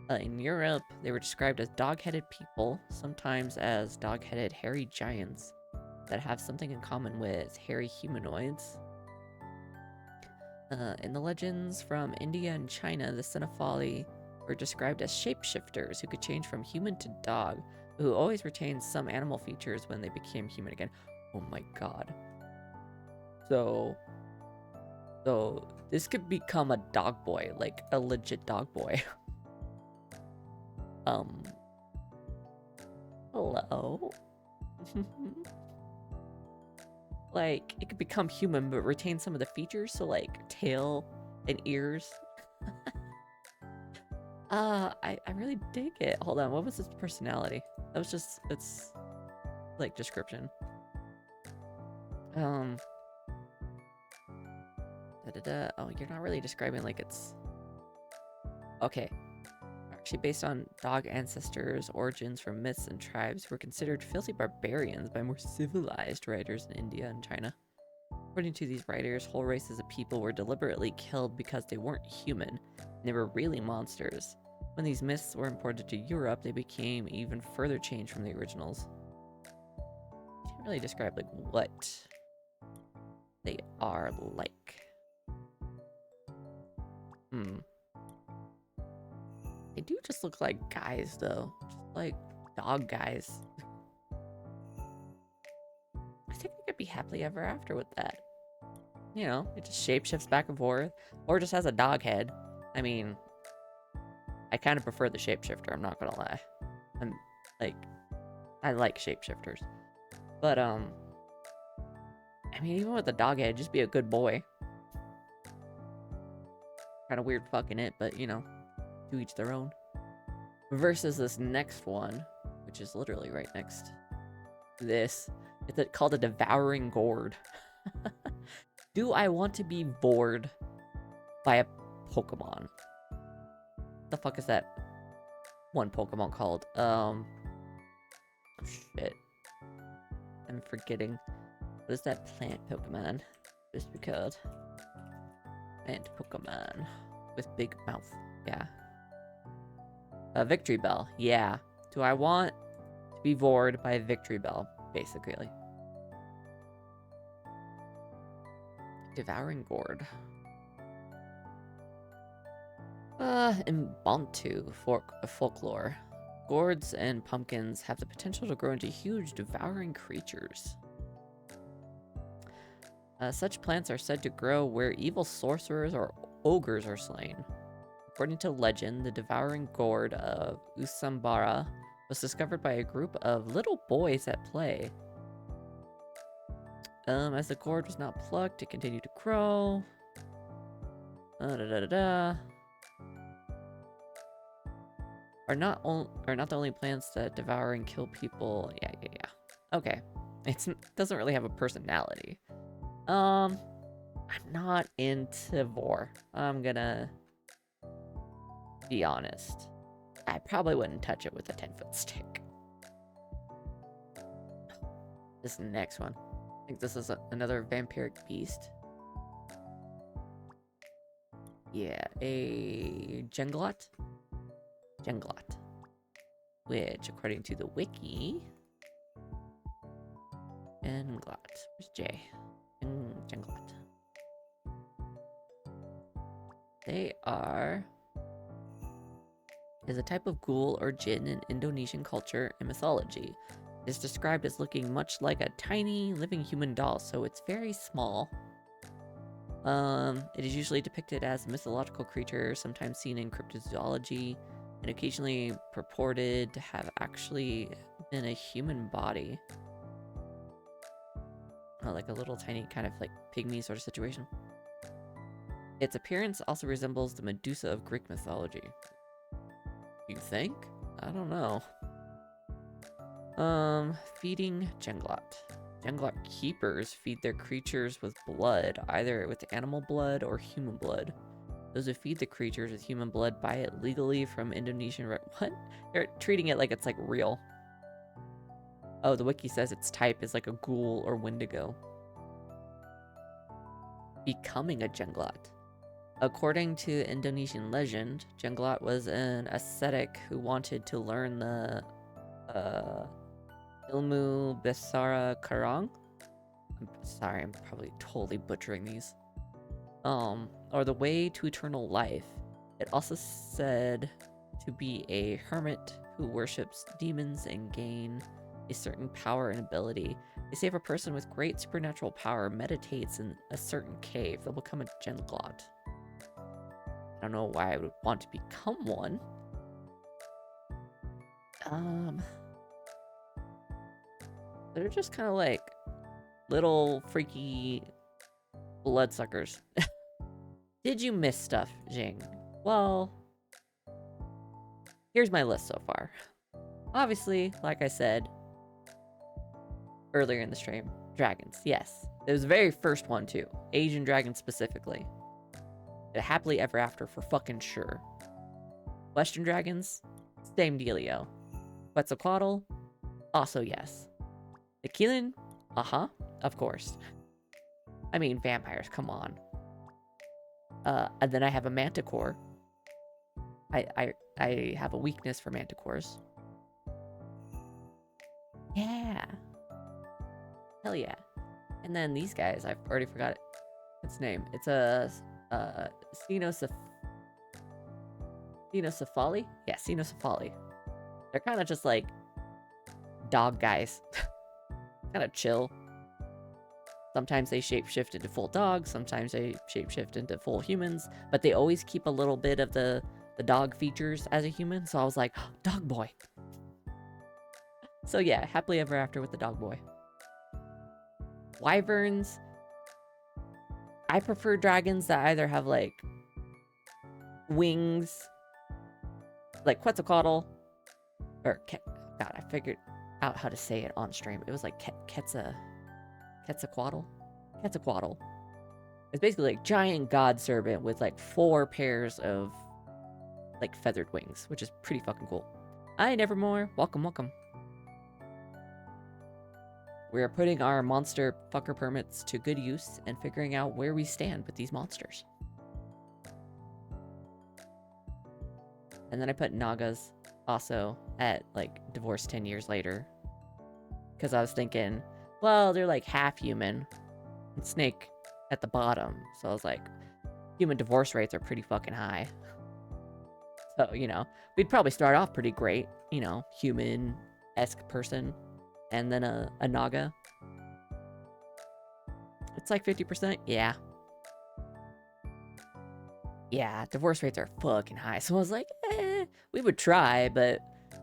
In Europe, they were described as dog-headed people, sometimes as dog-headed hairy giants that have something in common with hairy humanoids. In the legends from India and China, the Cynocephali were described as shapeshifters who could change from human to dog, who always retained some animal features when they became human again. Oh my god. So this could become a dog boy, like a legit dog boy. Hello? Like, it could become human but retain some of the features, so like tail and ears. I really dig it. Hold on, what was its personality? That was just its like description. Oh, you're not really describing like it's okay. Actually, based on dog ancestors, origins from myths and tribes who were considered filthy barbarians by more civilized writers in India and China. According to these writers, whole races of people were deliberately killed because they weren't human, and they were really monsters. When these myths were imported to Europe, they became even further changed from the originals. doesn't really describe like what they are like. They do just look like guys though, just like dog guys. I think I could be happily ever after with that. You know, it just shapeshifts back and forth, or just has a dog head. I mean, I kind of prefer the shapeshifter, I'm not gonna lie. I like shapeshifters. But, I mean, even with the dog head, just be a good boy. Kind of weird fucking it, but, you know, to each their own. Versus this next one, which is literally right next to this. It's called a devouring gourd. Do I want to be bored by a Pokemon? The fuck is that one Pokemon called? Shit. I'm forgetting. What is that plant Pokemon? Just because. Plant Pokemon. With big mouth. Yeah. Victory Bell. Yeah. Do I want to be bored by a Victory Bell? Basically. Devouring Gourd. In Bantu folklore, gourds and pumpkins have the potential to grow into huge devouring creatures. Such plants are said to grow where evil sorcerers or ogres are slain. According to legend, the devouring gourd of Usambara was discovered by a group of little boys at play. As the gourd was not plucked, it continued to grow. Are not the only plants that devour and kill people. Yeah. Okay. It doesn't really have a personality. I'm not into vor. I'm gonna be honest. I probably wouldn't touch it with a 10-foot stick. This next one. I think this is another vampiric beast. Yeah, a Jenglot. Which, according to the wiki... Jenglot. Where's J? Jenglot. They are... is a type of ghoul or jinn in Indonesian culture and mythology. It is described as looking much like a tiny living human doll, so it's very small. It is usually depicted as a mythological creature, sometimes seen in cryptozoology, and occasionally purported to have actually been a human body. Like a little tiny kind of like pygmy sort of situation. Its appearance also resembles the Medusa of Greek mythology. You think? I don't know. Feeding Jenglot. Jenglot keepers feed their creatures with blood, either with animal blood or human blood. Those who feed the creatures with human blood buy it legally from Indonesian... What? They're treating it like it's like real. Oh, the wiki says its type is like a ghoul or wendigo. Becoming a Jenglot. According to Indonesian legend, Jenglot was an ascetic who wanted to learn the Ilmu Besara Karang. I'm sorry, I'm probably totally butchering these. Or the way to eternal life. It also said to be a hermit who worships demons and gain a certain power and ability. They say if a person with great supernatural power meditates in a certain cave, they'll become a Jenglot. I don't know why I would want to become one. They're just kind of like little freaky bloodsuckers. Did you miss stuff, Jing? Well, here's my list so far. Obviously, like I said earlier in the stream, dragons, yes. It was the very first one too. Asian dragons specifically. Happily ever after for fucking sure. Western dragons, same dealio. Quetzalcoatl, also yes. The Keelan, of course. I mean, vampires, come on. And then I have a manticore. I have a weakness for manticores. Yeah. Hell yeah. And then these guys, I've already forgot its name. It's a Cenocephali? Yeah, Cenocephali. They're kind of just like dog guys. Kind of chill. Sometimes they shapeshift into full dogs, sometimes they shapeshift into full humans, but they always keep a little bit of the dog features as a human, so I was like, oh, dog boy. So yeah, happily ever after with the dog boy. Wyverns. I prefer dragons that either have like wings, like Quetzalcoatl, or God, I figured out how to say it on stream. It was like Quetzalcoatl? Quetzalcoatl. It's basically like giant god serpent with like 4 pairs of like feathered wings, which is pretty fucking cool. Hi, Nevermore. Welcome, welcome. We are putting our monster fucker permits to good use and figuring out where we stand with these monsters. And then I put Nagas also at like divorce 10 years later. Because I was thinking, well, they're like half human and snake at the bottom. So I was like, human divorce rates are pretty fucking high. So, you know, we'd probably start off pretty great, you know, human-esque person, and then a Naga. It's like 50%, yeah. Yeah, divorce rates are fucking high. So I was like, we would try, but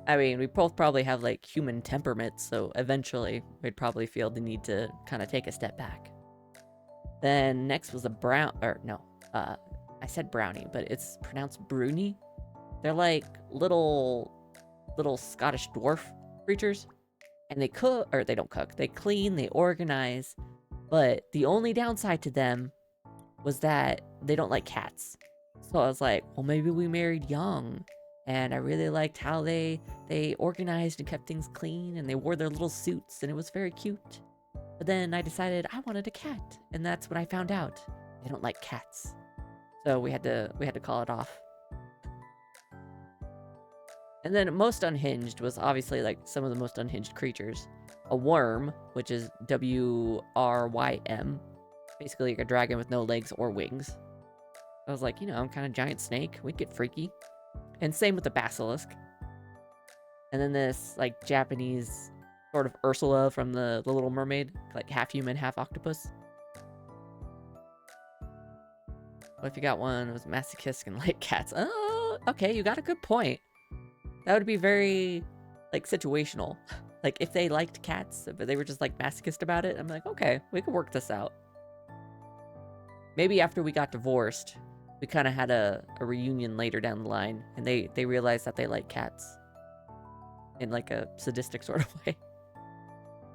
I mean, we both probably have like human temperaments, so eventually we'd probably feel the need to kind of take a step back. Then next was a I said brownie, but it's pronounced bruni. They're like little Scottish dwarf creatures, and they cook, or they don't cook, they clean, they organize, but the only downside to them was that they don't like cats. So I was like, well, maybe we married young, and I really liked how they organized and kept things clean, and they wore their little suits, and it was very cute. But then I decided I wanted a cat, and that's when I found out they don't like cats. So we had to call it off. And then most unhinged was obviously like some of the most unhinged creatures. A worm, which is WRYM, basically like a dragon with no legs or wings. I was like, you know, kind of giant snake. We'd get freaky. And same with the basilisk. And then this like Japanese sort of Ursula from the Little Mermaid, like half human, half octopus. What if you got one that was masochistic and like cats? Oh, okay, you got a good point. That would be very, like, situational. Like, if they liked cats, but they were just, like, masochist about it, I'm like, okay, we could work this out. Maybe after we got divorced, we kind of had a reunion later down the line, and they realized that they like cats. In, like, a sadistic sort of way.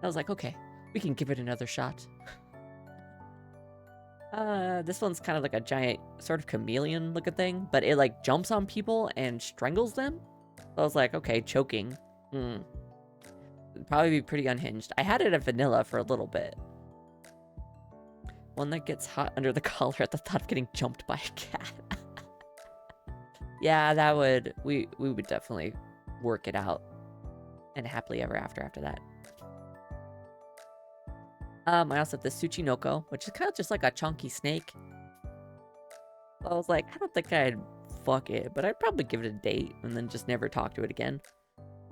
I was like, okay, we can give it another shot. This one's kind of like a giant, sort of chameleon-looking thing, but it, like, jumps on people and strangles them. So I was like, okay, choking. It'd probably be pretty unhinged. I had it at vanilla for a little bit. One that gets hot under the collar at the thought of getting jumped by a cat. Yeah, that would... We would definitely work it out. And happily ever after that. I also have the Tsuchinoko, which is kind of just like a chunky snake. So I was like, I don't think I'd fuck it, but I'd probably give it a date and then just never talk to it again.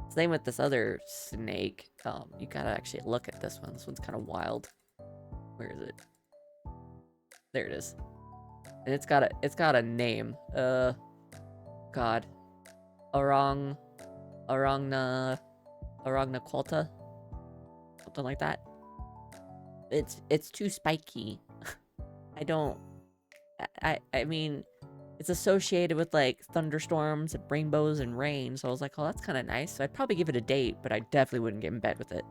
Same with this other snake. You gotta actually look at this one. This one's kind of wild. Where is it? There it is. And it's got a name. God. Arangnaqualta? Something like that. It's too spiky. I mean, it's associated with, like, thunderstorms and rainbows and rain, so I was like, oh, that's kind of nice. So I'd probably give it a date, but I definitely wouldn't get in bed with it.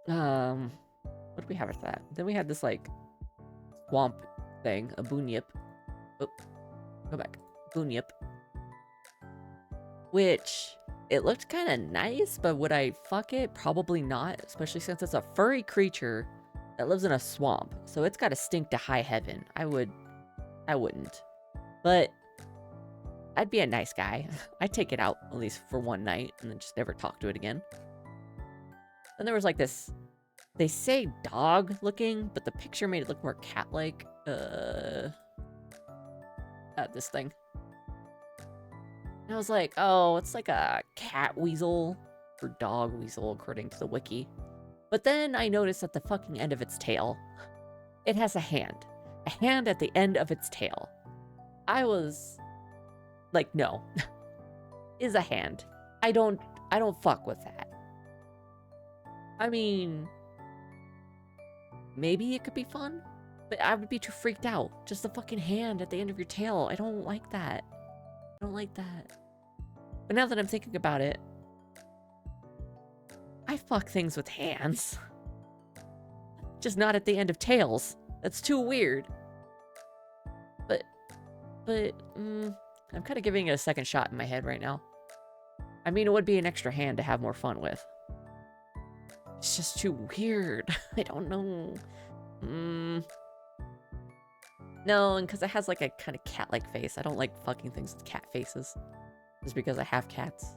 What do we have with that? Then we had this, like, swamp thing, a bunyip. Oh, go back. Bunyip. Which, it looked kind of nice, but would I fuck it? Probably not, especially since it's a furry creature that lives in a swamp, so it's got to stink to high heaven. I wouldn't. But I'd be a nice guy. I'd take it out at least for one night and then just never talk to it again. Then there was like this, they say dog looking, but the picture made it look more cat-like. This thing. And I was like, oh, it's like a cat weasel or dog weasel according to the wiki. But then I noticed at the fucking end of its tail, it has a hand. A hand at the end of its tail. I was like, no. Is a hand. I don't fuck with that. I mean, maybe it could be fun, but I would be too freaked out. Just a fucking hand at the end of your tail. I don't like that. I don't like that. But now that I'm thinking about it, I fuck things with hands. Just not at the end of tails. That's too weird. But I'm kind of giving it a second shot in my head right now. I mean, it would be an extra hand to have more fun with. It's just too weird. I don't know. No, and because it has like a kind of cat-like face. I don't like fucking things with cat faces. Just because I have cats.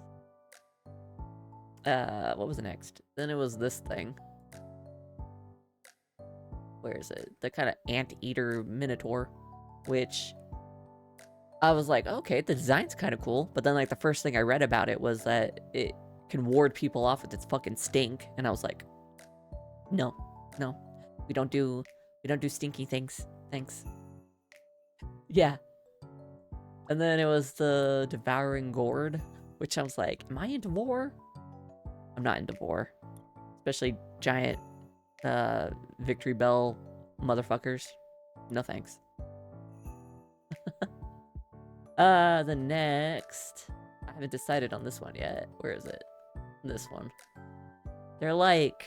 What was the next? Then it was this thing. Where is it? The kind of anteater minotaur. Which I was like, okay, the design's kind of cool. But then like the first thing I read about it was that it can ward people off with its fucking stink. And I was like, no. We don't do stinky things. Thanks. Yeah. And then it was the devouring gourd, which I was like, am I into war? I'm not into war. Especially giant victory bell motherfuckers. No thanks. The next, I haven't decided on this one yet. Where is it? This one. They're like,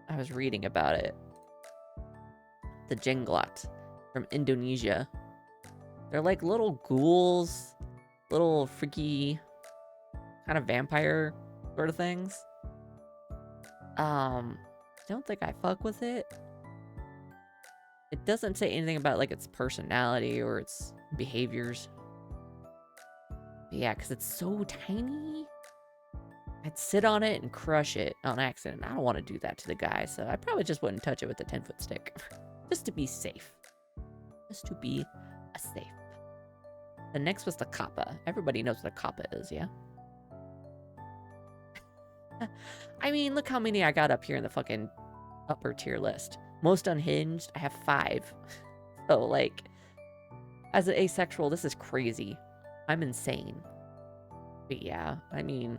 I was reading about it. The jenglot from Indonesia. They're like little ghouls, little freaky kind of vampire sort of things. I don't think I fuck with it. It doesn't say anything about like its personality or its behaviors. But yeah, because it's so tiny. I'd sit on it and crush it on accident. I don't want to do that to the guy, so I probably just wouldn't touch it with a 10-foot stick. Just to be safe. Just to be safe. The next was the kappa. Everybody knows what a kappa is, yeah? I mean, look how many I got up here in the fucking upper tier list. Most unhinged, I have 5. So, like, as an asexual, this is crazy. I'm insane. But yeah, I mean,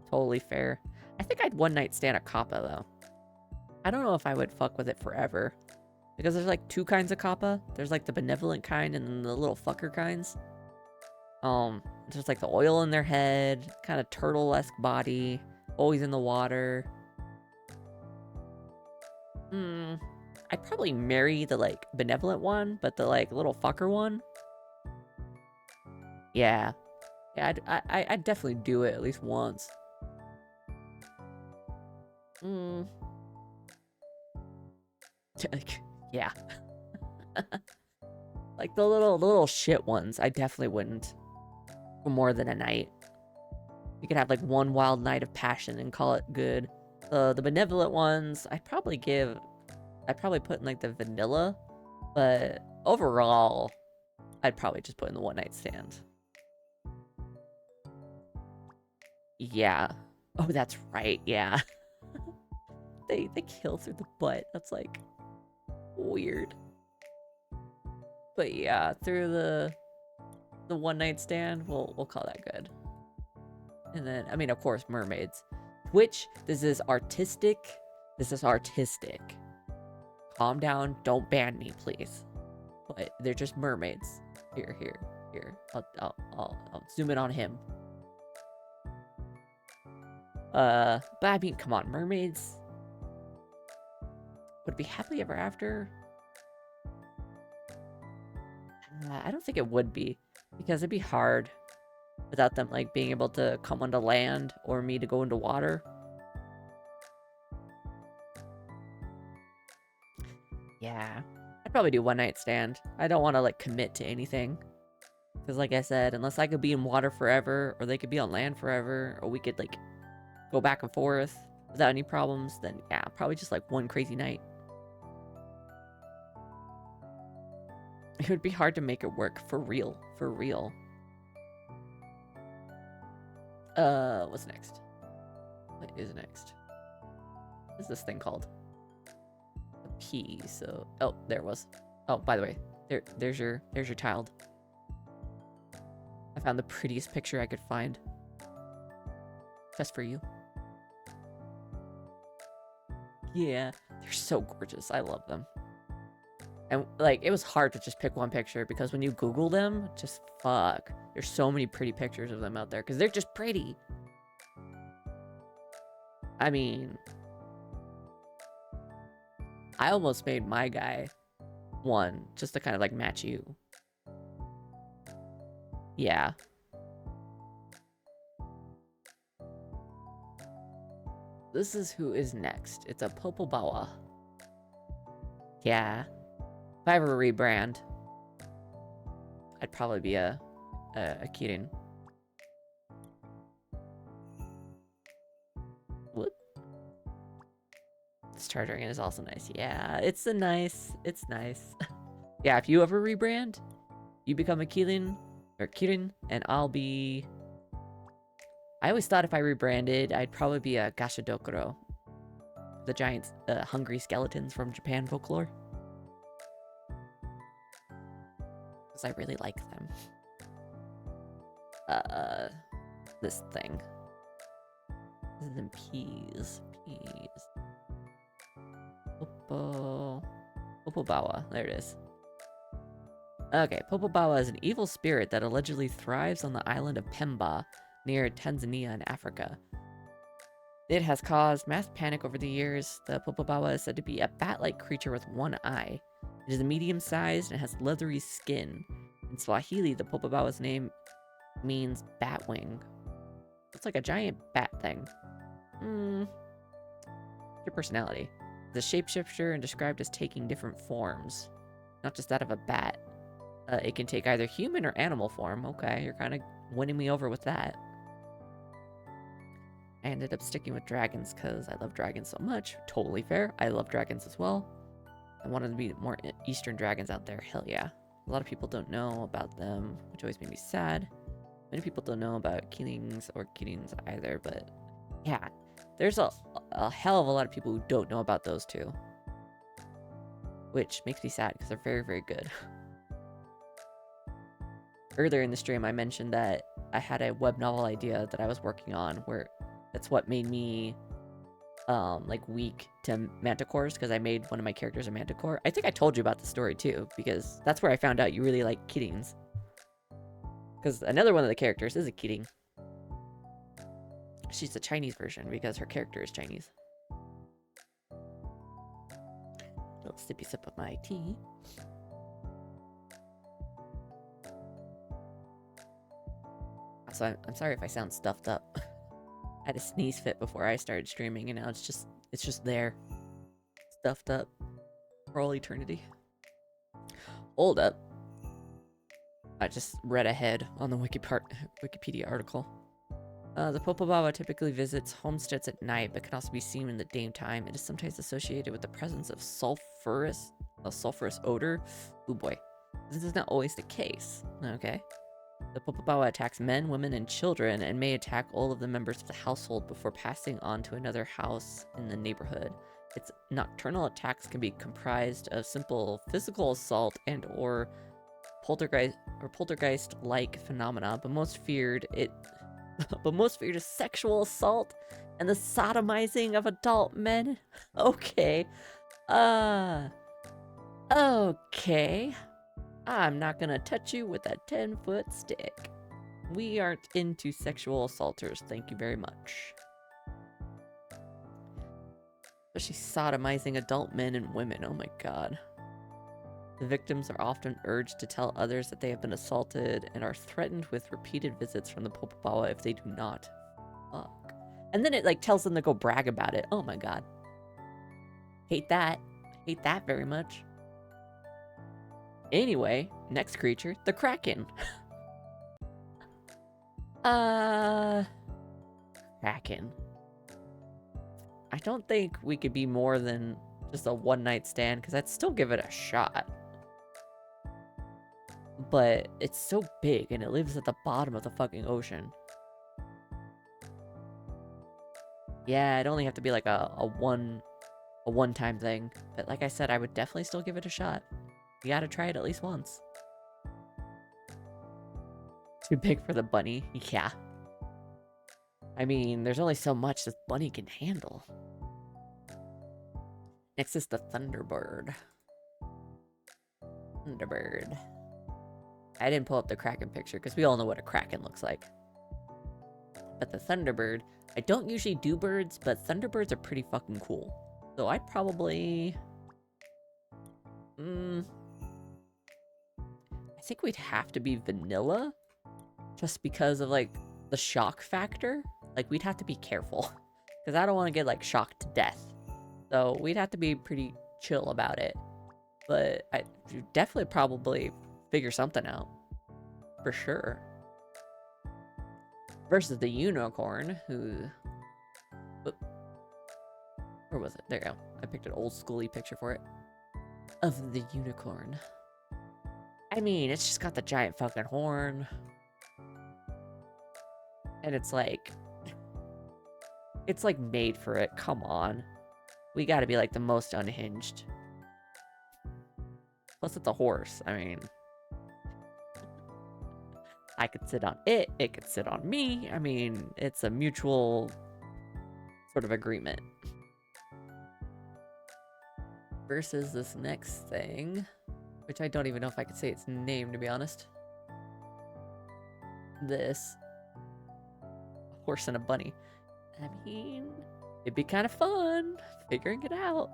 totally fair. I think I'd one night stand a kappa, though. I don't know if I would fuck with it forever. Because there's like 2 kinds of kappa. There's like the benevolent kind and then the little fucker kinds. There's like the oil in their head, kind of turtle-esque body, always in the water. I'd probably marry the like benevolent one, but the like little fucker one. Yeah, I'd definitely do it at least once. Yeah. Like the little shit ones, I definitely wouldn't. For more than a night. You could have like one wild night of passion and call it good. The benevolent ones, I'd probably put in like the vanilla, but overall, I'd probably just put in the one night stand. Yeah. Oh, that's right, yeah. They kill through the butt. That's like weird. But yeah, through the one night stand, we'll call that good. And then, I mean, of course, mermaids. Twitch, this is artistic. This is artistic. Calm down. Don't ban me, please. But they're just mermaids. Here. I'll zoom in on him. But I mean, come on, mermaids. Would it be happily ever after? I don't think it would be. Because it'd be hard without them, like, being able to come onto land or me to go into water. Yeah. I'd probably do one night stand. I don't want to, like, commit to anything. Because like I said, unless I could be in water forever, or they could be on land forever, or we could like go back and forth without any problems, then yeah, probably just like one crazy night. It would be hard to make it work for real. For real. What's next? What is next? What is this thing called? A P. So, oh, there it was. Oh, by the way, there's your child. I found the prettiest picture I could find. Just for you. Yeah, they're so gorgeous. I love them. And like, it was hard to just pick one picture because when you Google them, just fuck. There's so many pretty pictures of them out there because they're just pretty. I mean, I almost made my guy one just to kind of like match you. Yeah. This is who is next. It's a Popobawa. Yeah. If I ever rebrand, I'd probably be a Kirin. Whoop. Star Dragon is also nice. Yeah, it's nice. Yeah, if you ever rebrand, you become a Kirin, and I'll be... I always thought if I rebranded, I'd probably be a Gashadokuro. The giant, hungry skeletons from Japan folklore. Because I really like them. This thing. This is in peas. Popobawa. There it is. Okay, Popobawa is an evil spirit that allegedly thrives on the island of Pemba, near Tanzania in Africa. It has caused mass panic over the years. The Popobawa is said to be a bat-like creature with one eye. It is medium-sized and has leathery skin. In Swahili, the Popobawa's name means batwing. It's like a giant bat thing. Your personality. The shapeshifter and described as taking different forms. Not just that of a bat. It can take either human or animal form. Okay, you're kind of winning me over with that. I ended up sticking with dragons because I love dragons so much. Totally fair. I love dragons as well. I wanted to be more Eastern dragons out there. Hell yeah. A lot of people don't know about them, which always made me sad. Many people don't know about Kirins or Kirins either, but yeah. There's a hell of a lot of people who don't know about those two. Which makes me sad because they're very, very good. Earlier in the stream, I mentioned that I had a web novel idea that I was working on where that's what made me like weak to manticores because I made one of my characters a manticore. I think I told you about the story too because that's where I found out you really like Kirins. Because another one of the characters is a Kirin. She's the Chinese version because her character is Chinese. Little sippy sip of my tea. So I'm sorry if I sound stuffed up. I had a sneeze fit before I started streaming, and now it's just there, stuffed up for all eternity. Hold up. I just read ahead on the Wikipedia article. The Popobawa typically visits homesteads at night, but can also be seen in the daytime. It is sometimes associated with the presence of sulfurous odor. Oh boy, this is not always the case. Okay. The Popobawa attacks men, women, and children, and may attack all of the members of the household before passing on to another house in the neighborhood. Its nocturnal attacks can be comprised of simple physical assault and or poltergeist-like phenomena, but most feared is sexual assault and the sodomizing of adult men. Okay. Okay. I'm not gonna touch you with a 10-foot stick. We aren't into sexual assaulters, thank you very much. Especially sodomizing adult men and women, oh my god. The victims are often urged to tell others that they have been assaulted and are threatened with repeated visits from the Popobawa if they do not. Fuck. And then it like tells them to go brag about it. Oh my god. Hate that. Hate that very much. Anyway, next creature, the Kraken. Kraken. I don't think we could be more than just a one-night stand, because I'd still give it a shot. But it's so big, and it lives at the bottom of the fucking ocean. Yeah, it'd only have to be like a one-time thing. But like I said, I would definitely still give it a shot. You gotta try it at least once. Too big for the bunny? Yeah. I mean, there's only so much this bunny can handle. Next is the Thunderbird. Thunderbird. I didn't pull up the Kraken picture because we all know what a Kraken looks like. But the Thunderbird, I don't usually do birds, but Thunderbirds are pretty fucking cool. So I'd probably... I think we'd have to be vanilla. Just because of, like, the shock factor. Like, we'd have to be careful. Because I don't want to get, like, shocked to death. So we'd have to be pretty chill about it. But I definitely probably figure something out. For sure. Versus the unicorn, who... Where was it? There you go. I picked an old schooly picture for it. Of the unicorn. I mean, it's just got the giant fucking horn. And it's like made for it. Come on. We gotta be like the most unhinged. Plus it's a horse. I mean, I could sit on it. It could sit on me. I mean, it's a mutual sort of agreement. Versus this next thing, which I don't even know if I could say its name, to be honest. This. A horse and a bunny. I mean, it'd be kind of fun figuring it out.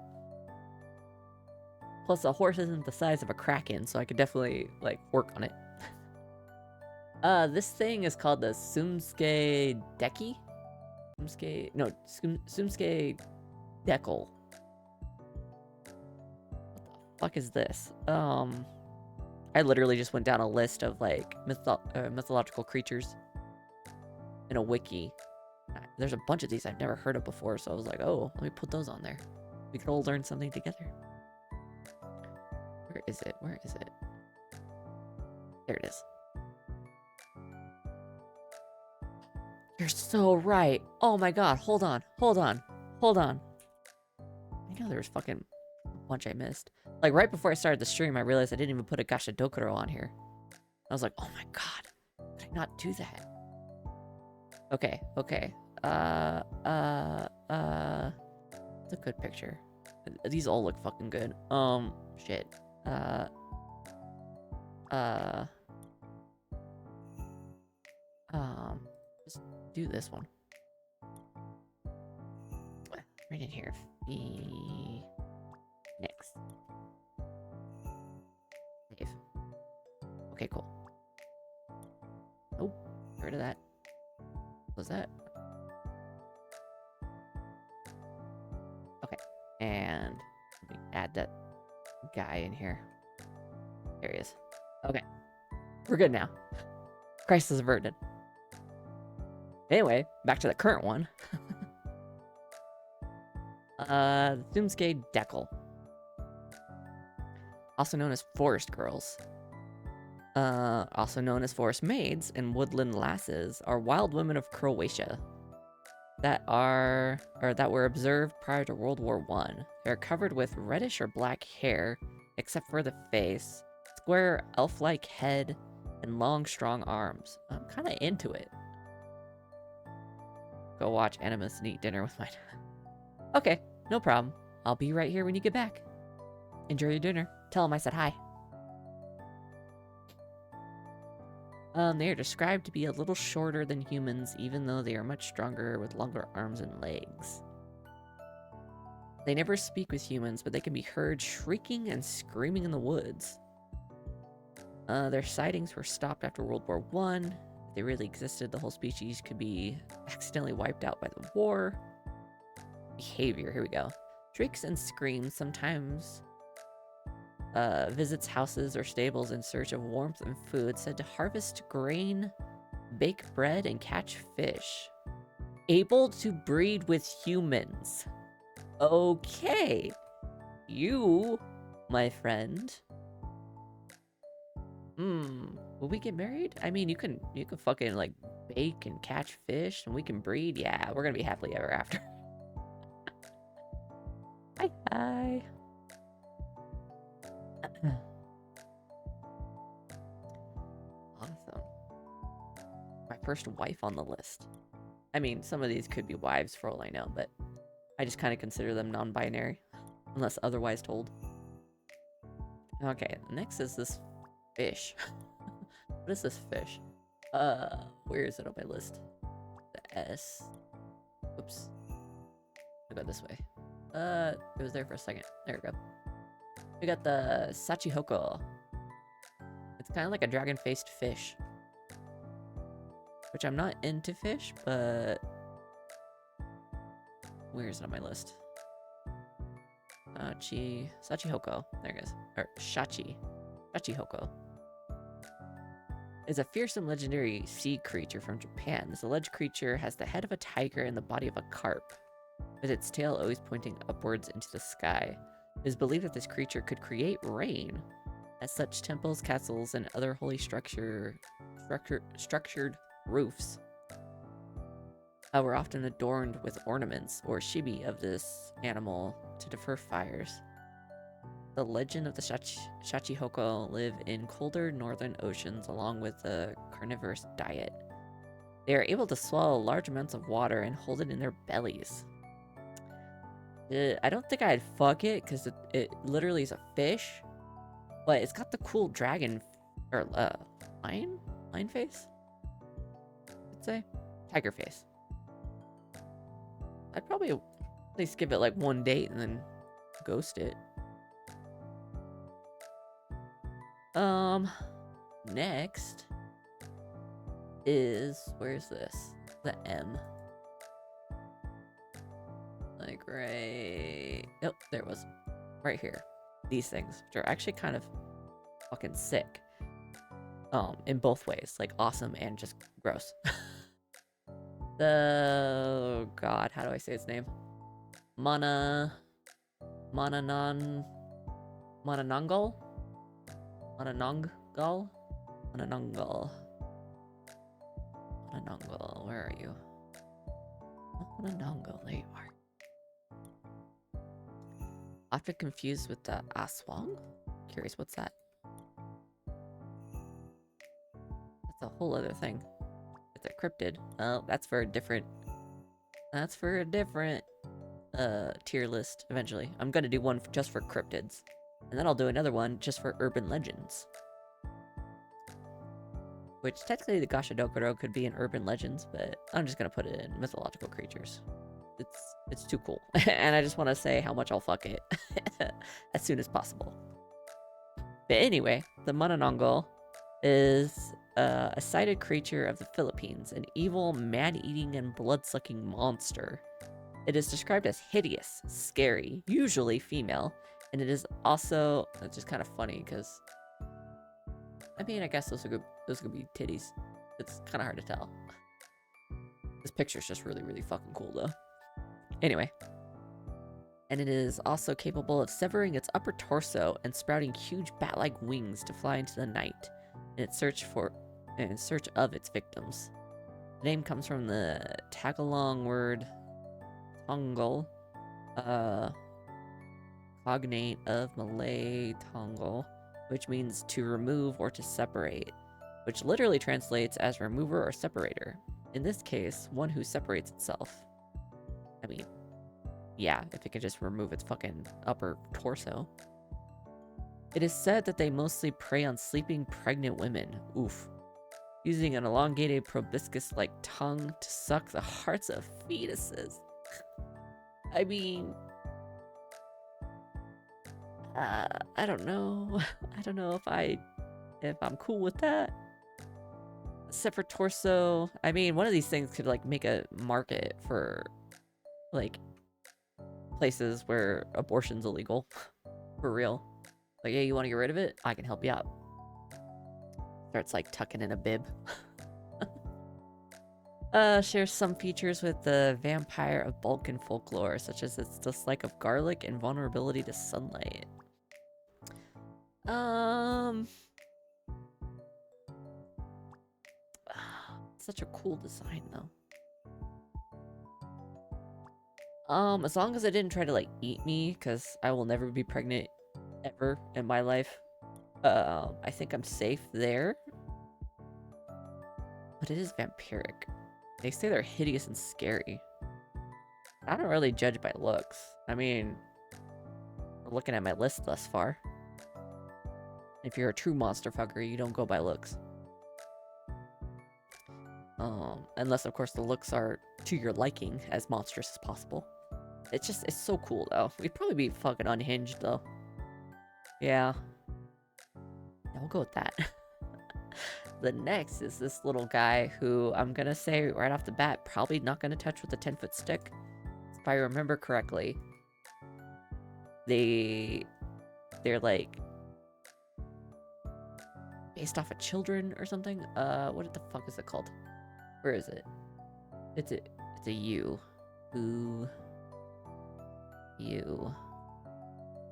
Plus, a horse isn't the size of a Kraken, so I could definitely, like, work on it. This thing is called the Sumske Deki? Sumske Dekel. What the fuck is this? I literally just went down a list of, like, mythological creatures in a wiki. There's a bunch of these I've never heard of before, so I was like, oh, let me put those on there. We could all learn something together. Where is it? Where is it? There it is. You're so right. Oh my god, hold on. Hold on. Hold on. I know there was fucking a bunch I missed. Like, right before I started the stream, I realized I didn't even put a Gacha Dokuro on here. I was like, oh my god. Did I not do that? Okay, okay. It's a good picture. These all look fucking good. Shit. Just do this one. Right in here. Next. Save. Okay, cool. Oh, get rid of that. What was that? Okay, and let me add that guy in here. There he is. Okay, we're good now. Crisis averted. Anyway, back to the current one. Sumske Dekel. Also known as forest girls. Also known as forest maids and woodland lasses, are wild women of Croatia that were observed prior to World War I. They are covered with reddish or black hair, except for the face, square elf-like head, and long, strong arms. I'm kind of into it. Go watch Animus and eat dinner with my... Okay, no problem. I'll be right here when you get back. Enjoy your dinner. Tell him I said hi. They are described to be a little shorter than humans, even though they are much stronger with longer arms and legs. They never speak with humans, but they can be heard shrieking and screaming in the woods. Their sightings were stopped after World War I. If they really existed, the whole species could be accidentally wiped out by the war. Behavior, here we go. Shrieks and screams, sometimes visits houses or stables in search of warmth and food, said to harvest grain Bake bread and catch fish. Able to breed with humans. Okay. You, my friend. Will we get married? I mean, you can fucking like bake and catch fish and we can breed. Yeah, we're gonna be happily ever after. Hi, hi. Awesome. My first wife on the list. I mean, some of these could be wives for all I know, but I just kind of consider them non-binary, unless otherwise told. Okay, next is this fish. What is this fish? Where is it on my list? The S. Oops. I'll go this way. It was there for a second. There we go. We got the Sachihoko. It's kind of like a dragon-faced fish. Which I'm not into fish, but... Where is it on my list? Sachihoko. There it goes. Or Shachihoko. Is a fearsome legendary sea creature from Japan. This alleged creature has the head of a tiger and the body of a carp, with its tail always pointing upwards into the sky. It is believed that this creature could create rain. As such, temples, castles, and other holy structured roofs were often adorned with ornaments or shibi of this animal to defer fires. The legend of the Shachihoko live in colder northern oceans along with a carnivorous diet. They are able to swallow large amounts of water and hold it in their bellies. I don't think I'd fuck it because it literally is a fish, but it's got the cool dragon or lion face. I'd say tiger face. I'd probably at least give it like one date and then ghost it. Next is, where's this? The M. Like right, nope, there it was. Right here. These things, which are actually kind of fucking sick. In both ways, like awesome and just gross. Oh god, how do I say its name? Manananggal? Manananggal, where are you? Manananggal, there you are. Often confused with the Aswang? Curious, what's that? That's a whole other thing. It's a cryptid. Oh, that's for a different tier list eventually. I'm gonna do one just for cryptids. And then I'll do another one just for urban legends. Which technically the Gashadokuro could be in urban legends, but I'm just gonna put it in mythological creatures. It's too cool. And I just want to say how much I'll fuck it as soon as possible. But anyway, the Manananggal is a sighted creature of the Philippines, an evil, man-eating, and blood-sucking monster. It is described as hideous, scary, usually female, and it is also, it's just kind of funny because, I mean, I guess those could be titties. It's kind of hard to tell. This picture's just really, really fucking cool though. Anyway. And it is also capable of severing its upper torso and sprouting huge bat-like wings to fly into the night in search of its victims. The name comes from the Tagalog word Tongol, cognate of Malay Tongol, which means to remove or to separate, which literally translates as remover or separator. In this case, one who separates itself. I mean, yeah, if it could just remove its fucking upper torso. It is said that they mostly prey on sleeping pregnant women. Oof. Using an elongated proboscis-like tongue to suck the hearts of fetuses. I mean... I don't know. I don't know if I'm cool with that. Except for torso. I mean, one of these things could, like, make a market for, like, places where abortion's illegal. For real. Like, hey, you want to get rid of it? I can help you out. Starts, like, tucking in a bib. Shares some features with the vampire of Balkan folklore, such as its dislike of garlic and vulnerability to sunlight. Such a cool design, though. As long as it didn't try to, like, eat me, because I will never be pregnant ever in my life. I think I'm safe there. But it is vampiric. They say they're hideous and scary. I don't really judge by looks. I mean, we're looking at my list thus far. If you're a true monster fucker, you don't go by looks. Unless, of course, the looks are to your liking, as monstrous as possible. It's so cool, though. We'd probably be fucking unhinged, though. Yeah. Yeah, we'll go with that. The next is this little guy who I'm gonna say right off the bat, probably not gonna touch with a 10-foot stick. If I remember correctly, they're like based off of children or something. What the fuck is it called? Where is it? It's a U. Ooh. U.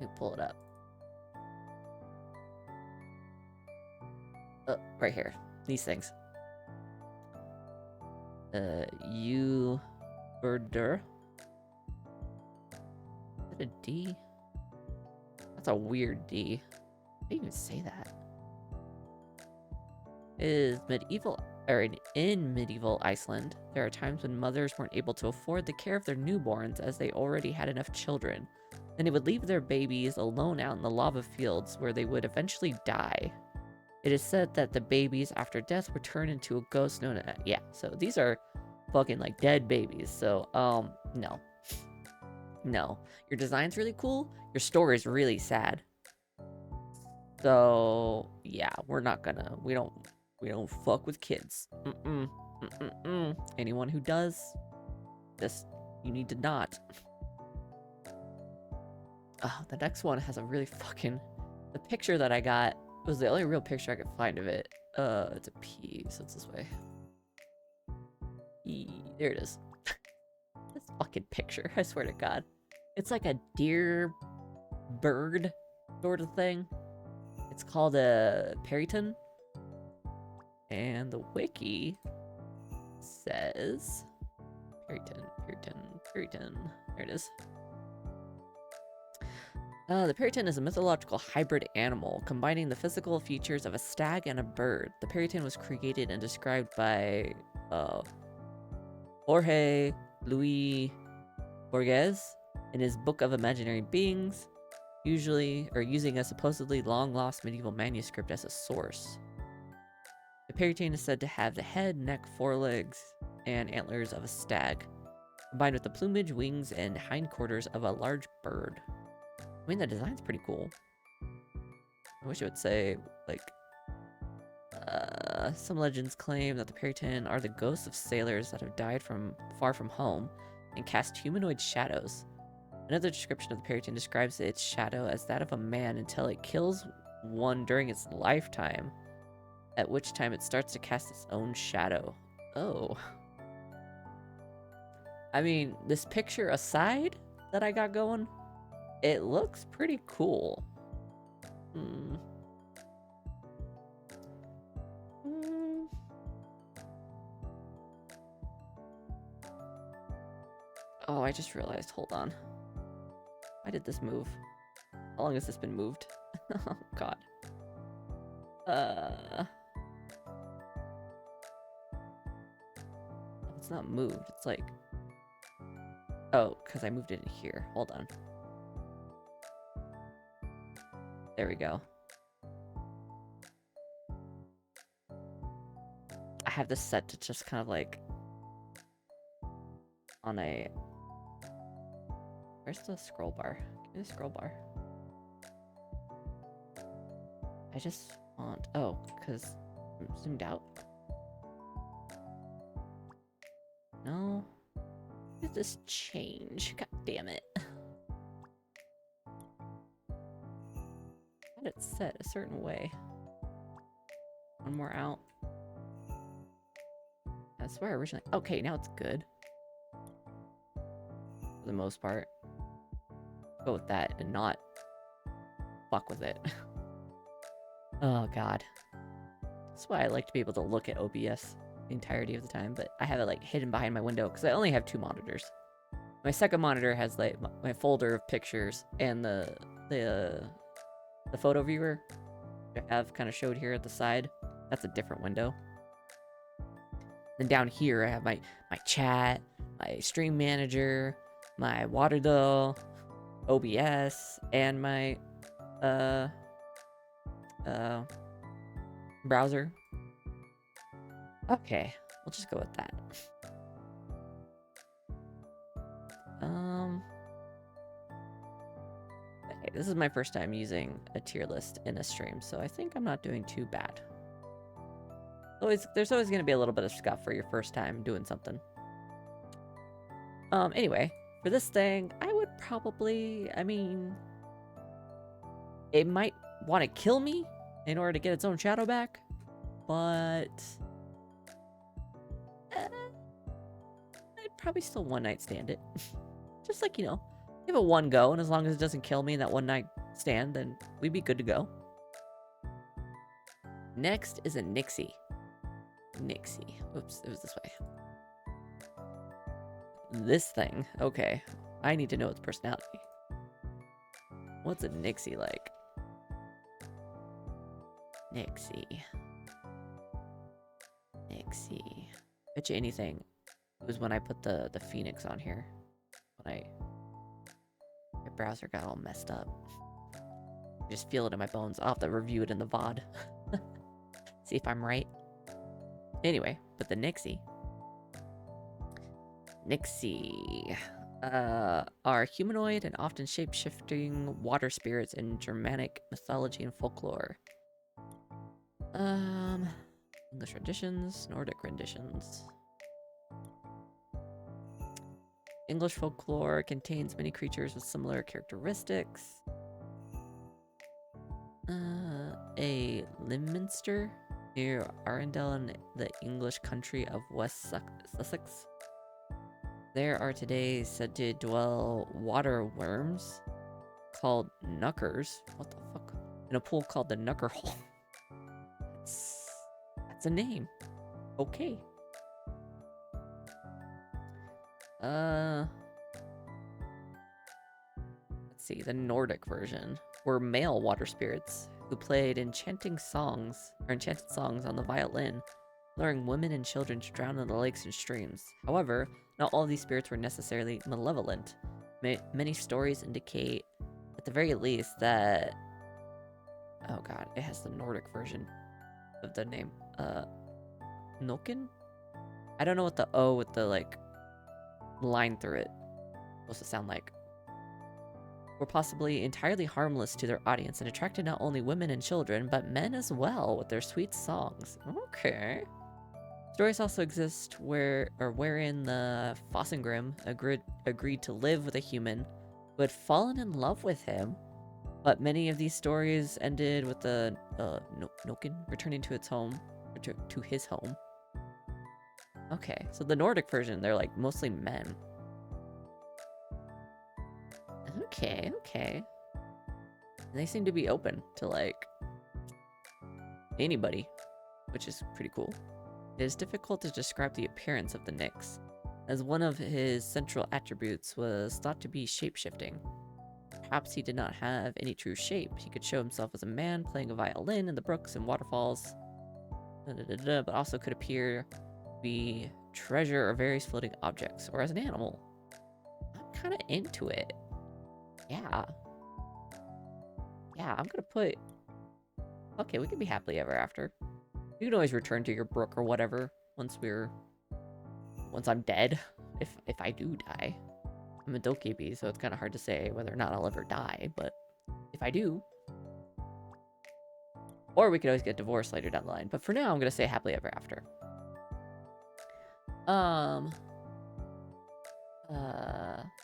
Let me pull it up. Right here. These things. U. Birder. Is that a D? That's a weird D. I didn't even say that. Is medieval, or in medieval Iceland, there are times when mothers weren't able to afford the care of their newborns as they already had enough children. Then they would leave their babies alone out in the lava fields where they would eventually die. It is said that the babies after death were turned into a ghost known as... Yeah, so these are fucking like dead babies. So, no. No. Your design's really cool. Your story's really sad. So, yeah, we're not gonna... We don't fuck with kids. Anyone who does, you need to not. Oh, the next one has a really fucking... The picture that I got was the only real picture I could find of it. It's a P, so it's this way. E, there it is. This fucking picture, I swear to God. It's like a deer bird sort of thing. It's called a periton. And the wiki says... Periton. There it is. The periton is a mythological hybrid animal, combining the physical features of a stag and a bird. The periton was created and described by Jorge Luis Borges in his Book of Imaginary Beings, using a supposedly long-lost medieval manuscript as a source. The periton is said to have the head, neck, forelegs, and antlers of a stag, combined with the plumage, wings, and hindquarters of a large bird. I mean, the design's pretty cool. I wish it would say, like, some legends claim that the periton are the ghosts of sailors that have died far from home and cast humanoid shadows. Another description of the periton describes its shadow as that of a man until it kills one during its lifetime, at which time it starts to cast its own shadow. Oh. I mean, this picture aside that I got going, it looks pretty cool. Oh, I just realized. Hold on. Why did this move? How long has this been moved? Oh, God. It's not moved. It's like... Oh, because I moved it in here. Hold on. There we go. I have this set to just kind of like... On a... Where's the scroll bar? Give me the scroll bar. I just want... Oh, because I'm zoomed out. No. Did this change? God damn it. Had it set a certain way. One more out. I swear originally... Okay, now it's good. For the most part. Go with that and not fuck with it. Oh, God. That's why I like to be able to look at OBS the entirety of the time, but I have it, like, hidden behind my window, because I only have 2 monitors. My second monitor has, like, my folder of pictures, and the photo viewer I have kind of showed here at the side. That's a different window. Then down here, I have my chat, my stream manager, my water doll, OBS, and my browser. Okay, we'll just go with that. Okay, this is my first time using a tier list in a stream, so I think I'm not doing too bad. There's always going to be a little bit of scuff for your first time doing something. Anyway, for this thing, I would probably, I mean, it might want to kill me in order to get its own shadow back, but I'd probably still one night stand it. Just like, you know, give it one go, and as long as it doesn't kill me in that one night stand, then we'd be good to go. Next is a Nixie. Nixie. Oops, it was this way. This thing. Okay. I need to know its personality. What's a Nixie like? Nixie. Nixie. Bet you anything. It was when I put the Phoenix on here. When my browser got all messed up. I just feel it in my bones. I'll have to review it in the VOD. See if I'm right. Anyway, but the Nixie. Nixie are humanoid and often shape-shifting water spirits in Germanic mythology and folklore. English renditions, Nordic renditions. English folklore contains many creatures with similar characteristics. A Limminster near Arundel in the English country of West Sussex. There are today said to dwell water worms called knuckers. What the fuck? In a pool called the Knucker Hole. That's a name. Okay. Let's see. The Nordic version were male water spirits who played enchanted songs on the violin, luring women and children to drown in the lakes and streams. However, not all of these spirits were necessarily malevolent. Many stories indicate, at the very least, that... Oh god, it has the Nordic version of the name. Noken? I don't know what the O with the, like, line through it supposed to sound like. Were possibly entirely harmless to their audience and attracted not only women and children, but men as well with their sweet songs. Okay. Stories also exist wherein the Fossengrim agreed to live with a human who had fallen in love with him, but many of these stories ended with the Noken returning to its home, or to his home. Okay, so the Nordic version, they're like mostly men. Okay, okay. And they seem to be open to, like, anybody, which is pretty cool. It is difficult to describe the appearance of the Nyx, as one of his central attributes was thought to be shape-shifting. Perhaps he did not have any true shape. He could show himself as a man playing a violin in the brooks and waterfalls, but also could appear to be treasure or various floating objects, or as an animal. I'm kind of into it. Yeah. Yeah, I'm gonna put... Okay, we can be happily ever after. You can always return to your brook or whatever once I'm dead. If I do die. I'm a Dokkaebi, so it's kind of hard to say whether or not I'll ever die, but if I do... Or we could always get divorced later down the line. But for now, I'm gonna say happily ever after.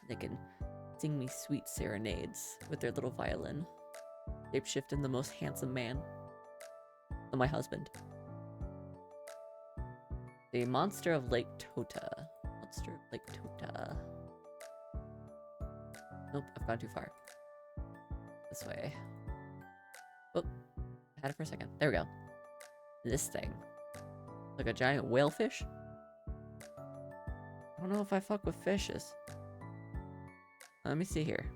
They can sing me sweet serenades with their little violin. Shapeshift in the most handsome man. My husband. The monster of Lake Tota. Monster of Lake Tota. Nope, I've gone too far. This way. Oh, I had it for a second. There we go. This thing. Like a giant whalefish? I don't know if I fuck with fishes. Let me see here.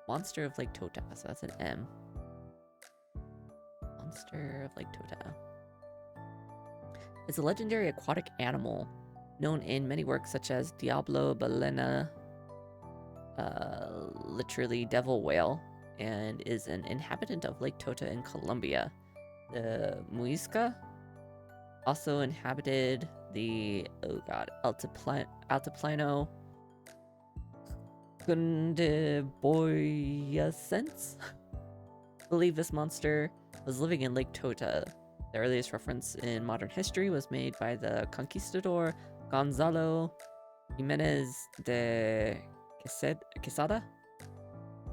Monster of Lake Tota. So that's an M. Monster of Lake Tota. It's a legendary aquatic animal known in many works such as Diablo Balena, literally devil whale, and is an inhabitant of Lake Tota in Colombia. The Muisca also inhabited the, oh god, Altiplano Cundiboyacense. Believe this monster was living in Lake Tota. The earliest reference in modern history was made by the conquistador Gonzalo Jimenez de Quesada.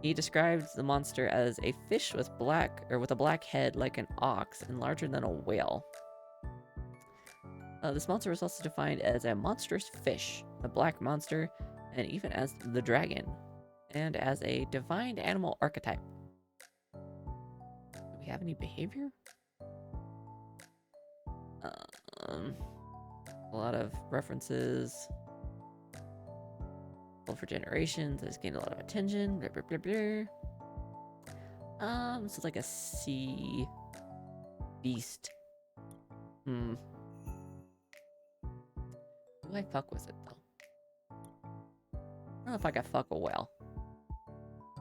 He described the monster as a fish with a black head like an ox and larger than a whale. This monster was also defined as a monstrous fish, a black monster, and even as the dragon, and as a divine animal archetype. Do we have any behavior? A lot of references. Well, for generations, it's gained a lot of attention. Blah, blah, blah, blah. So it's like a sea beast. Do I fuck with it though? I don't know if I could fuck a whale.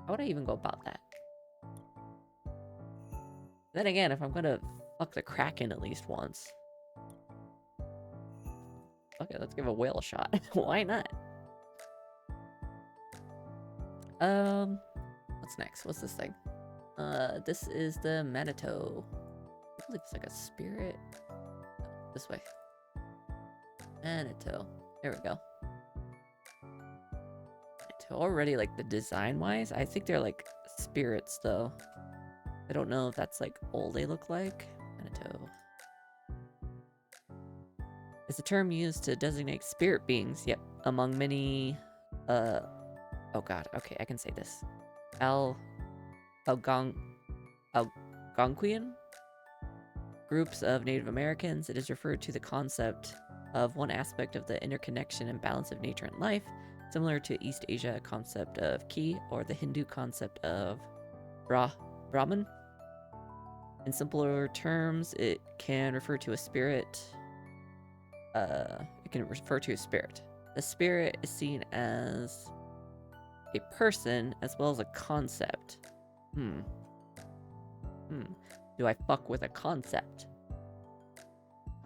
How would I even go about that? Then again, if I'm gonna fuck the Kraken at least once. Okay, let's give a whale a shot. Why not? What's next? What's this thing? This is the Manito. I believe it's like a spirit. This way. Manito. There we go. Manito. Already, like, the design-wise, I think they're, like, spirits, though. I don't know if that's, like, all they look like. Manito. It's a term used to designate spirit beings, yep, among many, oh god, okay, I can say this. Algonquian groups of Native Americans. It is referred to the concept of one aspect of the interconnection and balance of nature and life, similar to East Asia concept of ki, or the Hindu concept of Brahman. In simpler terms, it can refer to a spirit. It can refer to a spirit. The spirit is seen as a person as well as a concept. Do I fuck with a concept?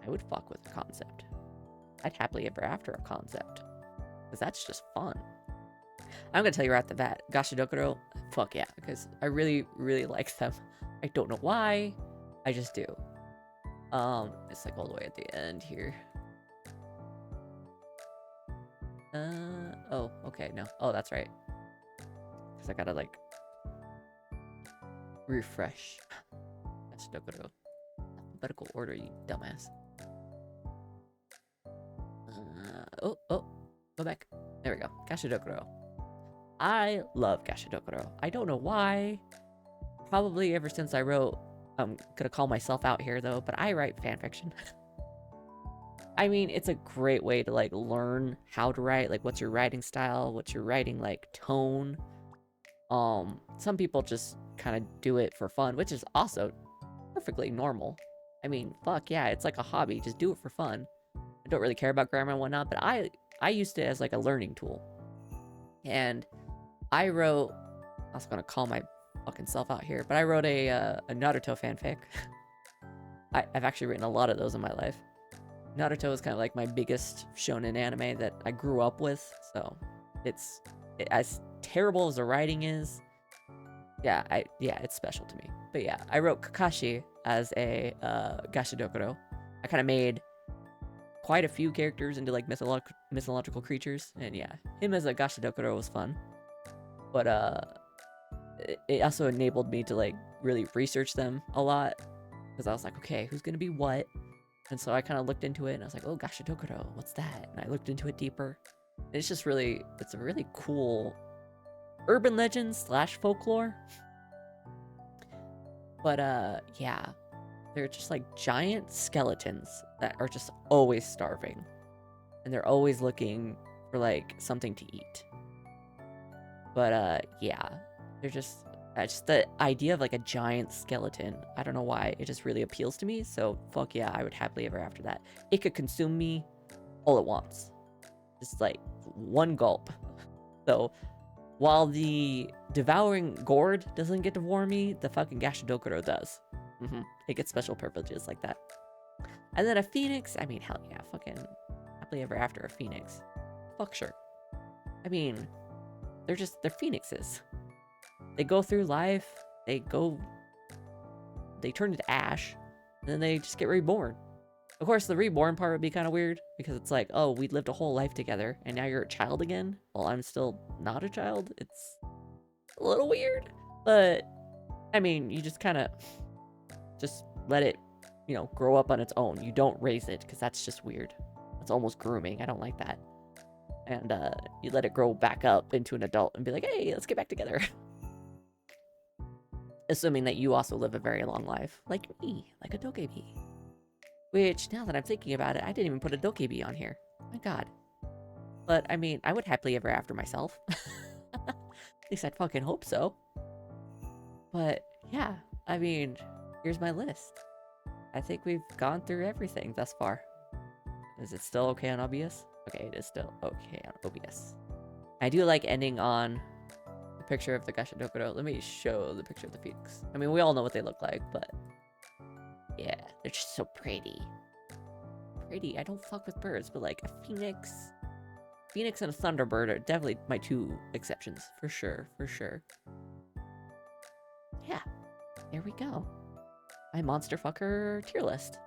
I would fuck with a concept. I'd happily ever after a concept. Because that's just fun. I'm gonna tell you right off the bat, Gashadokuro, fuck yeah, because I really, really like them. I don't know why, I just do. It's like all the way at the end here. Oh, okay, no. Oh, that's right. Because I gotta, like, refresh. That's Dokkaebi. Alphabetical order, you dumbass. Oh, go back. There we go. Gashadokuro. I love Gashadokuro. I don't know why. Probably ever since I wrote, I'm gonna call myself out here though, but I write fanfiction. I mean, it's a great way to, like, learn how to write, like, what's your writing style, what's your writing, like, tone. Some people just kind of do it for fun, which is also perfectly normal. I mean, fuck yeah, it's like a hobby, just do it for fun. I don't really care about grammar and whatnot, but I used it as, like, a learning tool. And I wrote, I was gonna call my fucking self out here, but I wrote a Naruto fanfic. I've actually written a lot of those in my life. Naruto is kind of like my biggest shonen anime that I grew up with, so it's as terrible as the writing is. Yeah, it's special to me. But yeah, I wrote Kakashi as a Gashadokuro. I kind of made quite a few characters into, like, mythological creatures, and yeah, him as a Gashadokuro was fun. But it also enabled me to, like, really research them a lot, because I was like, okay, who's gonna be what? And so I kind of looked into it and I was like, oh, Gashadokuro, what's that? And I looked into it deeper. And it's just really, it's a really cool urban legend slash folklore. But yeah, they're just like giant skeletons that are just always starving. And they're always looking for like something to eat. But yeah, they're just the idea of like a giant skeleton. I don't know why, it just really appeals to me. So fuck yeah, I would happily ever after that. It could consume me all at once, just like one gulp. So while the devouring gourd doesn't get to devour me, the fucking Gashadokuro does. It gets special privileges like that. And then a phoenix, I mean, hell yeah, fucking happily ever after a phoenix. Fuck sure. I mean, they're phoenixes. They go through life, they turn into ash, and then they just get reborn. Of course, the reborn part would be kind of weird, because it's like, oh, we lived a whole life together, and now you're a child again? Well, I'm still not a child? It's a little weird, but, I mean, you just kind of, just let it, you know, grow up on its own. You don't raise it, because that's just weird. That's almost grooming. I don't like that. And, you let it grow back up into an adult and be like, hey, let's get back together. Assuming that you also live a very long life, like me, like a Dokkaebi. Which, now that I'm thinking about it, I didn't even put a Dokkaebi on here. My god. But, I mean, I would happily ever after myself. At least I'd fucking hope so. But, yeah, I mean, here's my list. I think we've gone through everything thus far. Is it still okay on OBS? Okay, it is still okay on OBS. I do like ending on the picture of the Gashadokuro. Let me show the picture of the phoenix. I mean, we all know what they look like, but yeah, they're just so pretty. Pretty. I don't fuck with birds, but like a phoenix. Phoenix and a thunderbird are definitely my two exceptions. For sure, for sure. Yeah, there we go. My monster fucker tier list.